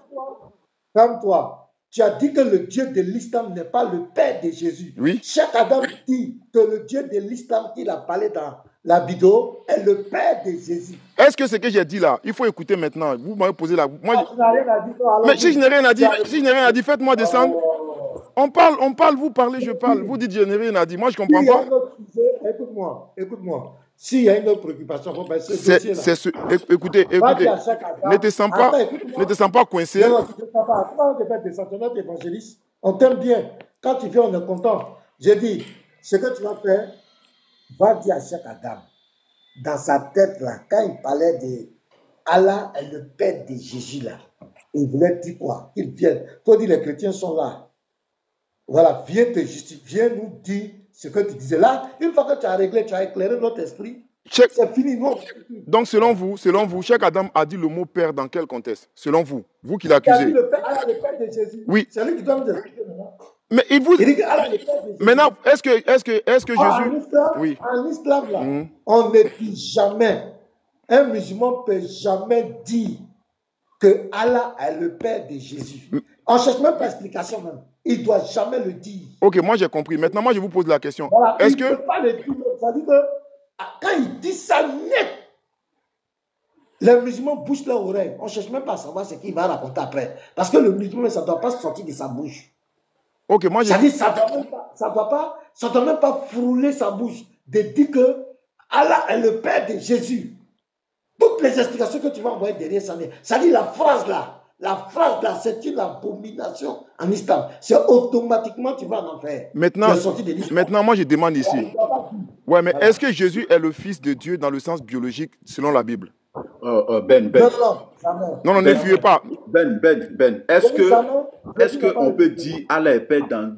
Calme-toi. Tu as dit que le Dieu de l'islam n'est pas le père de Jésus. Oui. Cheikh Adam dit que le Dieu de l'islam qu'il a parlé dans la vidéo est le père de Jésus. Est-ce que ce que j'ai dit là, il faut écouter maintenant? Vous m'avez posé la... tu n'as rien à dire. Mais si je n'ai rien à dire, faites-moi descendre. On parle, vous parlez, je parle. Vous dites je n'ai rien à dire. Moi, je ne comprends pas. Écoute-moi. S'il y a une autre préoccupation, il faut ce dossier-là. Écoutez. Ne te sens pas coincé. Non, tu ne te sens pas. Comment on te fait descendre notre évangéliste? On t'aime bien. Quand tu viens, on est content. J'ai dit, ce que tu vas faire, va dire à Cheikh Adam, dans sa tête là, quand il parlait de Allah est le père de Jésus là, il voulait dire quoi? Qu'il vienne. Il faut dire les chrétiens sont là. Voilà, viens te justifier, viens nous dire ce que tu disais là. Une fois que tu as réglé, tu as éclairé notre esprit, c'est fini. Non. Donc selon vous, Cheikh Adam a dit le mot père dans quel contexte? Selon vous qui l'accusez. Il a dit le père de Jésus. Oui. C'est lui qui doit nous expliquer maintenant. Mais il dit que Allah est le père de Jésus. Maintenant, est-ce que Jésus... En islam là, on ne dit jamais, un musulman ne peut jamais dire que Allah est le père de Jésus. On ne cherche même pas d'explication même. Il ne doit jamais le dire. Ok, moi j'ai compris. Maintenant, moi je vous pose la question. Voilà, il ne peut pas le dire. Ça dit que quand il dit ça net, les musulmans bouchent leur oreille. On ne cherche même pas à savoir ce qu'il va raconter après. Parce que le musulman, ça ne doit pas sortir de sa bouche. Ok, moi ça dit ça ne doit même pas frouler sa bouche de dire que Allah est le père de Jésus. Toutes les explications que tu vas envoyer derrière ça dit la phrase là. La phrase là, c'est une abomination en islam. C'est automatiquement, tu vas en enfer. Maintenant, moi je demande ici. Ouais, mais est-ce que Jésus est le fils de Dieu dans le sens biologique selon la Bible? Ben. Non, ne fuyez pas. Ben. Est-ce qu'on peut dire Allah est père dans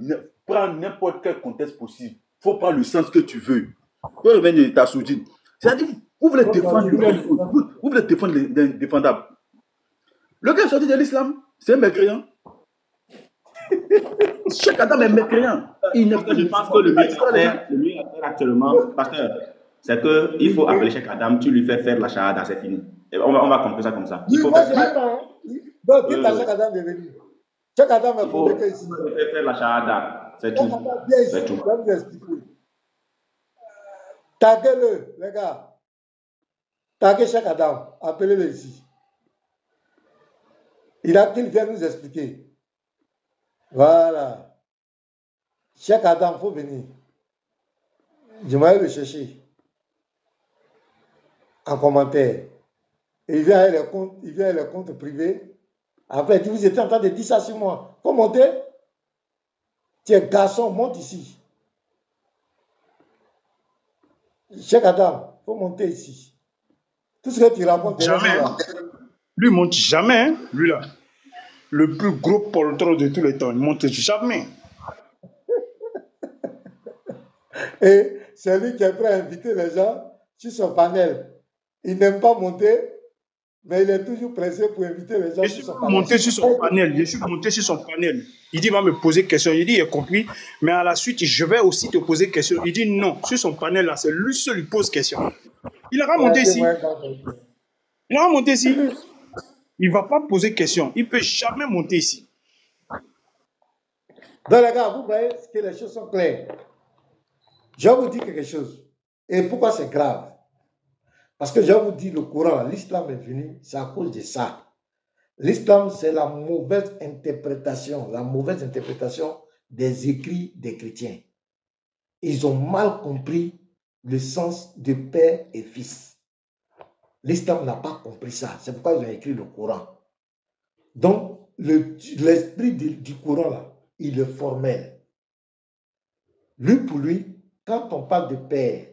n'importe quel contexte possible? Il faut prendre le sens que tu veux. Tu reviens de ta soudine. C'est-à-dire, vous voulez défendre vous voulez défendre l'indéfendable. Le gars est sorti de l'islam, c'est un mécréant. Cheikh Adam est mécréant. Je pense que le mieux à faire actuellement, pasteur, c'est qu'il faut appeler Cheikh Adam, tu lui fais faire la shahada, c'est fini. Et on va comprendre ça comme ça. Il faut faire Cheikh Adam est venu. Cheikh Adam est convoqué ici. Il faut faire la shahada, c'est tout. C'est tout. Je vais vous expliquer. Taguez-le, les gars. Taguez Cheikh Adam, appelez-le ici. Il a qu'il vient nous expliquer. Voilà. Cheikh Adam, il faut venir. Je vais le chercher. En commentaire. Et il vient avec les comptes privés. Après, il dit, vous étiez en train de dire ça sur moi. Faut monter. Tiens, garçon, monte ici. Cheikh Adam, il faut monter ici. Tout ce que tu racontes... Jamais. Lui, il ne monte jamais, hein, lui là. Le plus gros poltron de tous les temps, il ne monte jamais. Et c'est lui qui est prêt à inviter les gens sur son panel. Il n'aime pas monter, mais il est toujours pressé pour inviter les gens sur son panel. Je suis monté sur son panel. Il dit, il va me poser une question. Il dit, il a compris, mais à la suite, je vais aussi te poser une question. Il dit, non, sur son panel là, c'est lui seul qui pose question. Il a monté ici. Il a monté ici. Il ne va pas poser question. Il ne peut jamais monter ici. Donc les gars, vous voyez que les choses sont claires. Je vais vous dire quelque chose. Et pourquoi c'est grave? Parce que je vais vous dire, le Coran, l'islam est venu, c'est à cause de ça. L'islam, c'est la mauvaise interprétation des écrits des chrétiens. Ils ont mal compris le sens de père et fils. L'islam n'a pas compris ça. C'est pourquoi ils ont écrit le Coran. Donc, l'esprit du Coran, là, il est formel. Lui, pour lui, quand on parle de père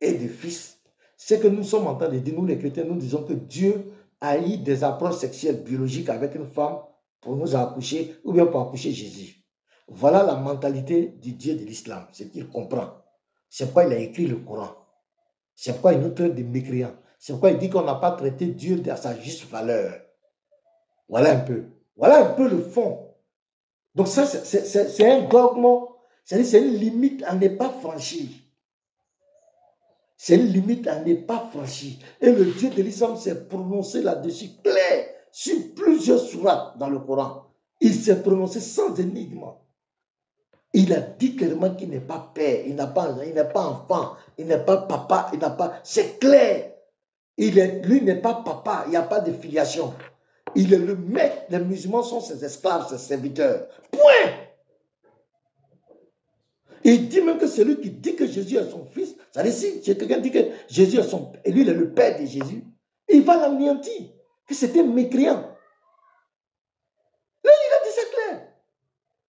et de fils, c'est que nous sommes en train de dire, nous les chrétiens, nous disons que Dieu a eu des approches sexuelles biologiques avec une femme pour nous accoucher ou bien pour accoucher Jésus. Voilà la mentalité du Dieu de l'islam, c'est qu'il comprend. C'est pourquoi il a écrit le Coran. C'est pourquoi il nous traite de mécréants. C'est pourquoi il dit qu'on n'a pas traité Dieu à sa juste valeur. Voilà un peu. Voilà un peu le fond. Donc ça, c'est un dogme, c'est une limite à ne pas franchir. C'est une limite à ne pas franchir. Et le Dieu de l'islam s'est prononcé là-dessus clair sur plusieurs sourates dans le Coran. Il s'est prononcé sans énigme. Il a dit clairement qu'il n'est pas père, il n'est pas enfant, il n'est pas papa, il n'a pas... C'est clair. Lui n'est pas papa, il n'y a pas de filiation. Il est le maître, les musulmans sont ses esclaves, ses serviteurs. Point. Il dit même que celui qui dit que Jésus est son fils, c'est-à-dire si quelqu'un dit que Jésus est son... Et lui, il est le père de Jésus, il va l'anéantir, que c'était mécréant. Là, il a dit c'est clair.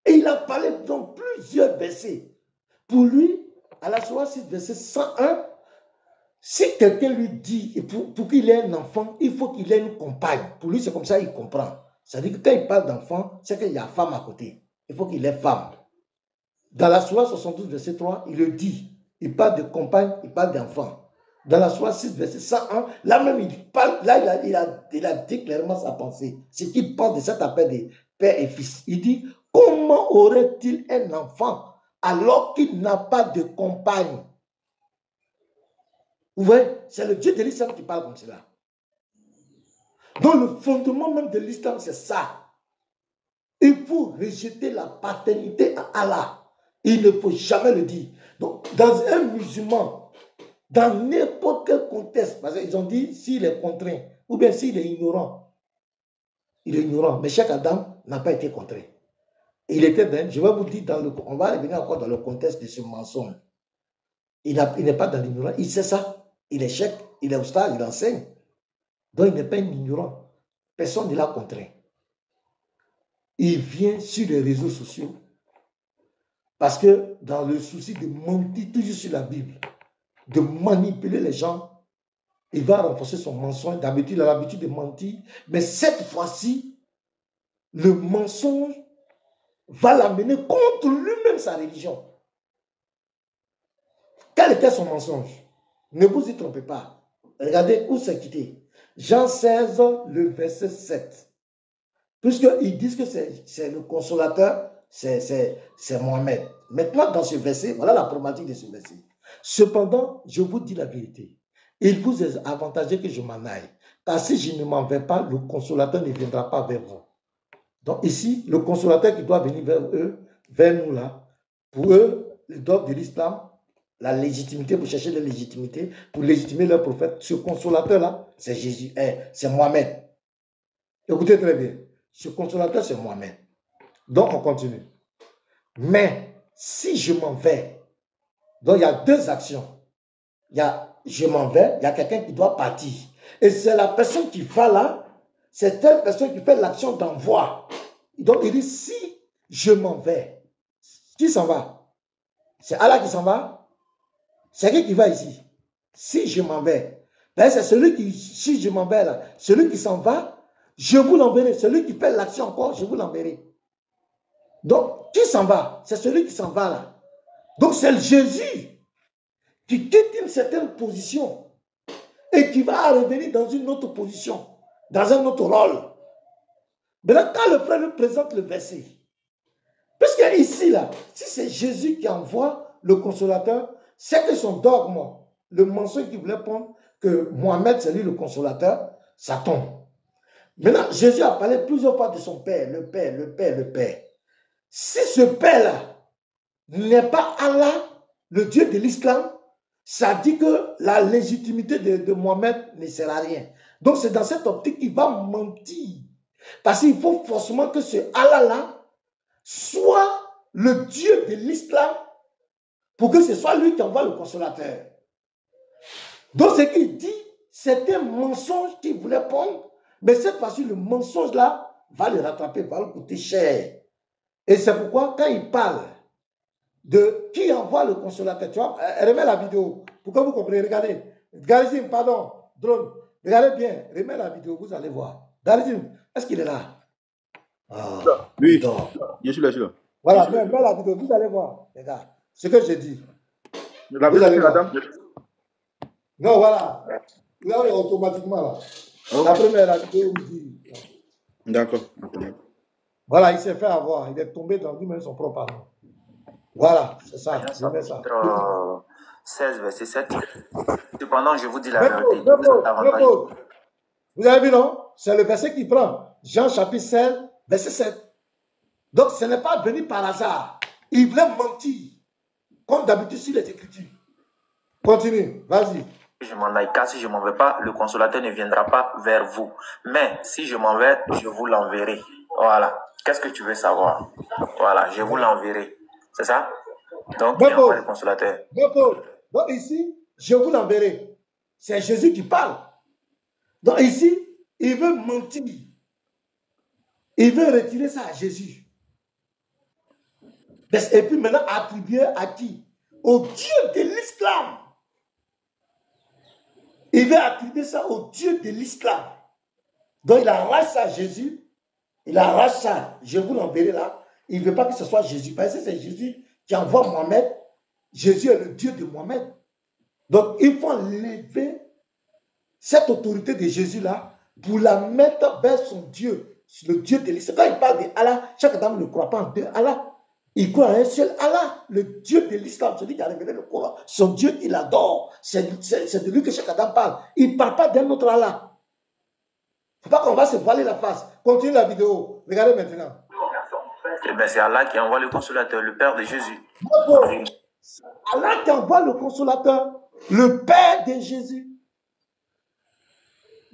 Et il a parlé dans plusieurs versets. Pour lui, à la Sourate 6, verset 101, si quelqu'un lui dit, pour qu'il ait un enfant, il faut qu'il ait une compagne. Pour lui, c'est comme ça qu'il comprend. C'est-à-dire que quand il parle d'enfant, c'est qu'il y a femme à côté. Il faut qu'il ait femme. Dans la Sourate 72, verset 3, il le dit. Il parle de compagne, il parle d'enfant. Dans la Sourate 6, verset 101, là même, il parle, là, il a dit clairement sa pensée. C'est qu'il parle de cet appel de père et fils. Il dit, comment aurait-il un enfant alors qu'il n'a pas de compagne? Vous voyez, c'est le Dieu de l'islam qui parle comme cela. Donc le fondement même de l'islam, c'est ça. Il faut rejeter la paternité à Allah. Il ne faut jamais le dire. Donc, dans un musulman, dans n'importe quel contexte, parce qu'ils ont dit s'il est contraint, ou bien s'il est ignorant. Il est ignorant. Mais Cheikh Adam n'a pas été contraint. Il était, je vais vous dire, on va revenir encore dans le contexte de ce mensonge. Il n'est pas dans l'ignorance. Il sait ça. Il est cheikh, il est oustaz, il enseigne. Donc il n'est pas un ignorant. Personne ne l'a contraint. il vient sur les réseaux sociaux parce que dans le souci de mentir toujours sur la Bible, de manipuler les gens, il va renforcer son mensonge. D'habitude, il a l'habitude de mentir, mais cette fois-ci, le mensonge va l'amener contre lui-même sa religion. Quel était son mensonge? Ne vous y trompez pas. Regardez où c'est quitté. Jean 16, le verset 7. Puisqu'ils disent que c'est le consolateur, c'est Mohamed. Maintenant, dans ce verset, voilà la problématique de ce verset. Cependant, je vous dis la vérité. Il vous est avantageux que je m'en aille. Car si je ne m'en vais pas, le consolateur ne viendra pas vers vous. Donc ici, le consolateur qui doit venir vers eux, vers nous là, pour eux, le dogme de l'islam, la légitimité, pour chercher la légitimité, pour légitimer leur prophète, ce consolateur-là, c'est Jésus, c'est Mohamed. Écoutez très bien, ce consolateur, c'est Mohamed. Donc on continue. Mais si je m'en vais, donc il y a deux actions. Il y a je m'en vais, il y a quelqu'un qui doit partir. Et c'est la personne qui va là, c'est telle personne qui fait l'action d'envoi. Donc il dit, si je m'en vais, qui s'en va? C'est Allah qui s'en va? C'est qui va ici? Si je m'en vais. Ben, c'est celui qui, si je m'en vais là, celui qui s'en va, je vous l'enverrai. Celui qui fait l'action encore, je vous l'enverrai. Donc, qui s'en va? C'est celui qui s'en va là. Donc, c'est Jésus qui quitte une certaine position et qui va revenir dans une autre position, dans un autre rôle. Maintenant, quand le frère nous présente le verset, puisque ici, là, si c'est Jésus qui envoie le consolateur, c'est que son dogme, le mensonge qu'il voulait prendre, que Mohamed, c'est lui le consolateur, ça tombe. Maintenant, Jésus a parlé plusieurs fois de son Père, le Père, le Père, le Père. Si ce Père-là n'est pas Allah, le Dieu de l'islam, ça dit que la légitimité de Mohamed ne sert à rien. Donc c'est dans cette optique qu'il va mentir. Parce qu'il faut forcément que ce Allah-là soit le Dieu de l'islam pour que ce soit lui qui envoie le consolateur. Donc ce qu'il dit, c'est un mensonge qu'il voulait prendre, mais cette fois-ci, le mensonge-là va le rattraper, va le coûter cher. Et c'est pourquoi quand il parle de qui envoie le consolateur, tu vois, remets la vidéo pour que vous compreniez. Regardez, Garizim, pardon, drone, regardez bien, remets la vidéo, vous allez voir. Garizim, est-ce qu'il est là? Oui, je suis là, Voilà, mets la vidéo, vous allez voir, les gars, ce que j'ai dit. La vidéo de la dame? Non, voilà, là, automatiquement, là. Okay. La première, la vidéo, vous dit. D'accord. Voilà, il s'est fait avoir, il est tombé dans lui-même son propre amour. Voilà, c'est ça. 16, verset 7. Cependant, je vous dis la vérité. Vous avez vu, non? C'est le verset qui prend. Jean chapitre 16, verset 7. Donc, ce n'est pas venu par hasard. Il voulait mentir, comme d'habitude sur les Écritures. Continue, vas-y. Je m'en aille, car si je ne m'en vais pas, le consolateur ne viendra pas vers vous. Mais si je m'en vais, je vous l'enverrai. Voilà. Qu'est-ce que tu veux savoir? Voilà, je vous l'enverrai. C'est ça? Donc, il envoie le consolateur. Donc ici, je vous l'enverrai. C'est Jésus qui parle. Donc ici, il veut mentir. Il veut retirer ça à Jésus. Et puis maintenant, attribuer à qui? Au Dieu de l'islam. Il veut attribuer ça au Dieu de l'islam. Donc il arrache ça à Jésus. Il arrache ça. Je vous l'enverrai là. Il ne veut pas que ce soit Jésus. Parce que c'est Jésus qui envoie Mohamed. Jésus est le Dieu de Mohamed. Donc il faut enlever cette autorité de Jésus là pour la mettre vers son Dieu. Le Dieu de l'islam. Quand il parle de Allah, chaque dame ne croit pas en Dieu Allah. Il croit en un seul Allah, le Dieu de l'islam, celui qui a révélé le Coran. Son Dieu, il adore. C'est de lui que chaque Adam parle. Il ne parle pas d'un autre Allah. Il ne faut pas qu'on va se voiler la face. Continue la vidéo. Regardez maintenant. Eh bien, c'est Allah qui envoie le consolateur, le Père de Jésus. Allah qui envoie le consolateur, le Père de Jésus.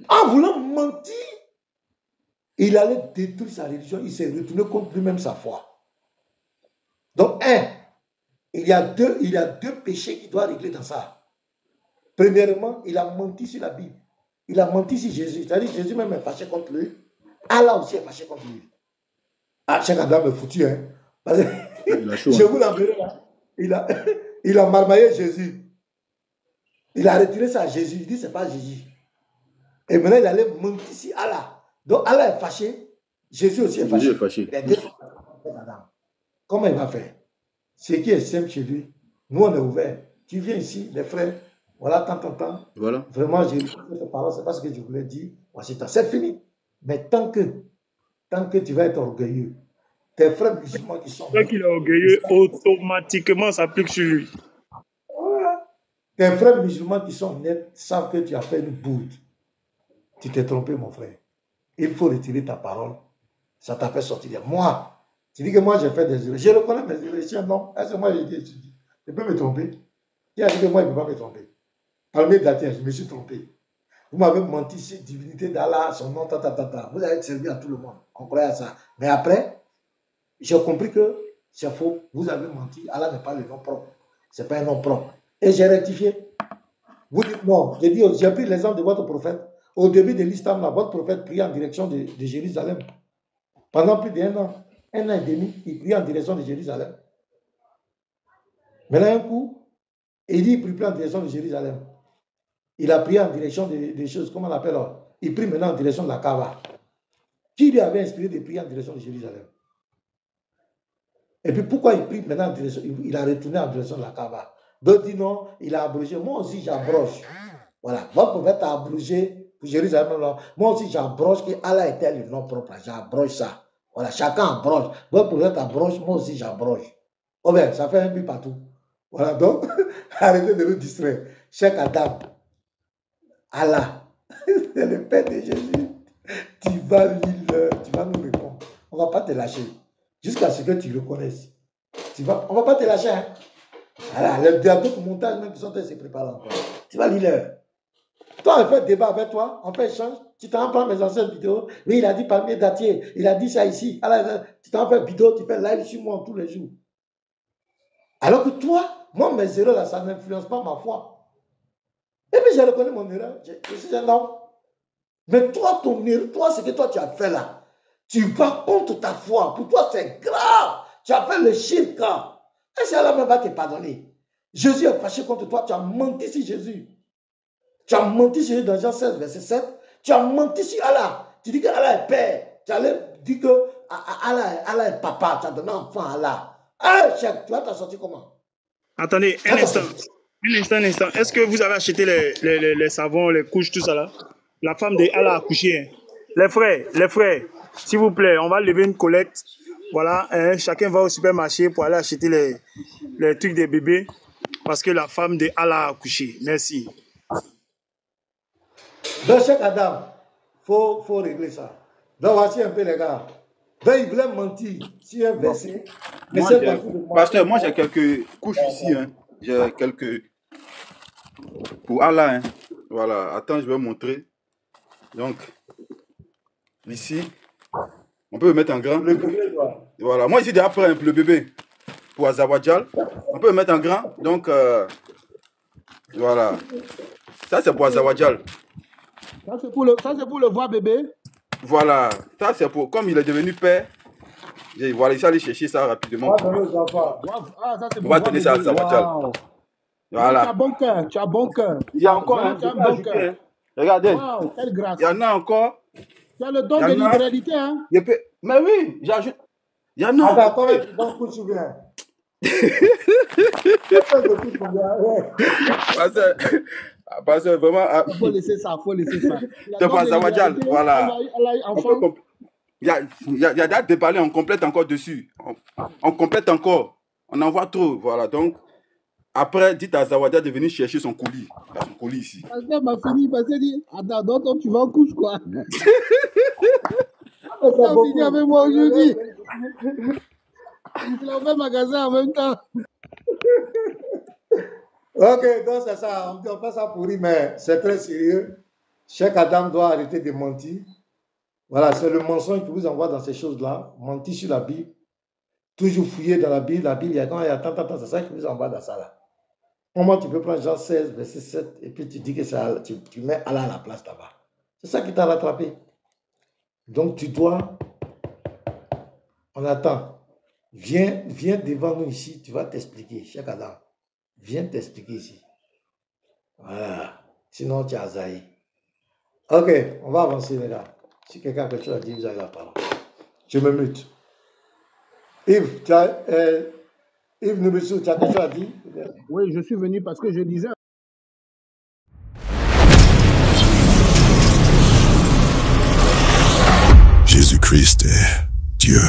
En voulant mentir, il allait détruire sa religion. Il s'est retourné contre lui-même sa foi. Donc, il y a deux péchés qu'il doit régler dans ça. Premièrement, il a menti sur la Bible. Il a menti sur Jésus. C'est-à-dire que Jésus même est fâché contre lui. Allah aussi est fâché contre lui. Ah, Cheikh Adam est foutu, hein. Parce que Il a chaud. je vous l'enverrai là. Il a marmaillé Jésus. Il a retiré ça à Jésus. Il dit, c'est pas Jésus. Et maintenant, il allait mentir ici, Allah. Donc, Allah est fâché. Jésus aussi est fâché. Jésus est fâché. Les deux sont comment il va faire? Ce qui est simple chez lui, nous, on est ouvert. Tu viens ici, les frères, voilà, tant. Voilà. Vraiment, j'ai écouté tes paroles, c'est pas ce que je voulais dire. Voici, c'est fini. Mais tant que tu vas être orgueilleux, tes frères musulmans qui sont... Tant qu'il est orgueilleux, automatiquement, ça applique sur lui. Voilà. Tes frères musulmans qui sont nets savent que tu as fait une bourde. Tu t'es trompé, mon frère. Il faut retirer ta parole. Ça t'a fait sortir. Moi, tu dis que moi, j'ai fait des erreurs. Je reconnais mes erreurs. Je dis non. Est-ce que moi, j'ai été étudié? Je peux me tromper. Il a dit que moi, il ne peut pas me tromper. Parmi d'Athènes, je me suis trompé. Vous m'avez menti sur divinité d'Allah, son nom, Vous avez servi à tout le monde. On croyait à ça. Mais après, j'ai compris que c'est faux. Vous avez menti. Allah n'est pas le nom propre. Ce n'est pas un nom propre. Et j'ai rectifié. Vous dites non. J'ai pris l'exemple de votre prophète. Au début de l'islam, votre prophète priait en direction de Jérusalem. Pendant plus d'1 an, 1 an et demi, il priait en direction de Jérusalem. Maintenant, un coup, il dit qu'il ne prie plus en direction de Jérusalem. Il a prié en direction des choses, comment on appelle? Il prie maintenant en direction de la Kaaba. Qui lui avait inspiré de prier en direction de Jérusalem? Et puis pourquoi il prie maintenant en direction? Il a retourné en direction de la Kaaba. D'autres disent non, il a abrogé. Moi aussi, j'abroge. Voilà, votre prophète a abrogé pour Jérusalem. Moi aussi, j'abroge que Allah était le nom propre. J'abroge ça. Voilà, chacun abroge. Votre prophète abroge, moi aussi, j'abroge. Oh bien, ça fait un but partout. Voilà, donc, arrêtez de nous distraire. Cheikh Adam, Allah, c'est le Père de Jésus. Tu vas nous répondre. On ne va pas te lâcher. Jusqu'à ce que tu le connaisses. On ne va pas te lâcher. Hein? Voilà, il y a d'autres montages même qui sont en train de se préparer encore. Tu vas lire leur. Toi, on fait débat avec toi, on fait échange. Tu t'en prends mes anciennes vidéos. Oui, il a dit palmier dattier. Il a dit ça ici. Alors, tu t'en fais vidéo, tu fais live sur moi tous les jours. Alors que toi, moi, mes erreurs là, ça n'influence pas ma foi. Et puis, je reconnais mon erreur. Je suis un homme. Mais toi, ton erreur, toi, ce que toi, tu as fait là, tu vas contre ta foi. Pour toi, c'est grave. Tu as fait le shirk. Est-ce que Allah même va te pardonner? Jésus est fâché contre toi. Tu as menti sur Jésus. Tu as menti sur Jésus dans Jean 16, verset 7. Tu as menti sur Allah. Tu dis que Allah est père. Tu allais dire que Allah est papa. Tu as donné un enfant à Allah. Ah, chef, tu vas t'en sortir comment? Attendez, un instant. Est-ce que vous avez acheté les savons, les couches, tout ça là? La femme de Allah a accouché. Hein. Les frères, s'il vous plaît, on va lever une collecte. Voilà, hein, chacun va au supermarché pour aller acheter les trucs des bébés. Parce que la femme de Allah a accouché. Merci. Donc, Cheikh Adam, faut régler ça. Donc, voici un peu les gars. Donc, il voulait mentir sur un verset. Pasteur, moi j'ai quelques couches ici. Hein. J'ai quelques... Pour Allah. Hein. Voilà, attends, je vais montrer. Donc, ici, on peut le mettre en grand. Le bébé, voilà, moi ici, déjà prêt le bébé. Pour Azawajal, on peut le mettre en grand. Donc, voilà. Ça, c'est pour Azawajal. Ça, c'est pour le voir bébé. Voilà. Ça, c'est pour... Comme il est devenu père, voilà, il s'est allé chercher ça rapidement. On va donner ça à Azawajal. Wow. Voilà. Tu as bon cœur, tu as bon cœur. Il y a encore un bon cœur. Regardez. Wow, quelle grâce. Il y en a encore. Tu as le don de libéralité, hein? Mais oui, j'ajoute. Il y en a. Attends, comment tu vas coucher bien? Parce que vraiment. Il faut laisser ça, C'est pour Azawajal, voilà. Il y a des déballés, on complète encore dessus. On complète encore. On en voit trop, voilà. Donc, après, dites à Azawajal de venir chercher son colis. Il y a son colis ici. Parce que ma fille m'a dit, attends, donc tu vas en couche, quoi. Tu as fini avec moi aujourd'hui. Tu l'as fait magasin en même temps. Ok, donc c'est ça. On fait ça pour rire, mais c'est très sérieux. Chaque Adam doit arrêter de mentir. Voilà, c'est le mensonge qui vous envoie dans ces choses-là. Mentir sur la Bible. Toujours fouiller dans la Bible. La Bible, il y a tant, c'est ça qui vous envoie dans ça là. Comment tu peux prendre Jean 16, verset 7, et puis tu dis que tu mets Allah à la place là-bas. C'est ça qui t'a rattrapé. Donc tu dois On attend. Viens devant nous ici, tu vas t'expliquer. Cheikh Adam, viens t'expliquer ici. Voilà. Sinon, tu as zaï. Ok, on va avancer, les gars. Si quelqu'un a quelque chose à dire, vous avez la parole. Je me mute. Yves, Yves Noubessou, tu as quelque chose à dire? Oui, je suis venu parce que je disais. Jésus-Christ est Dieu.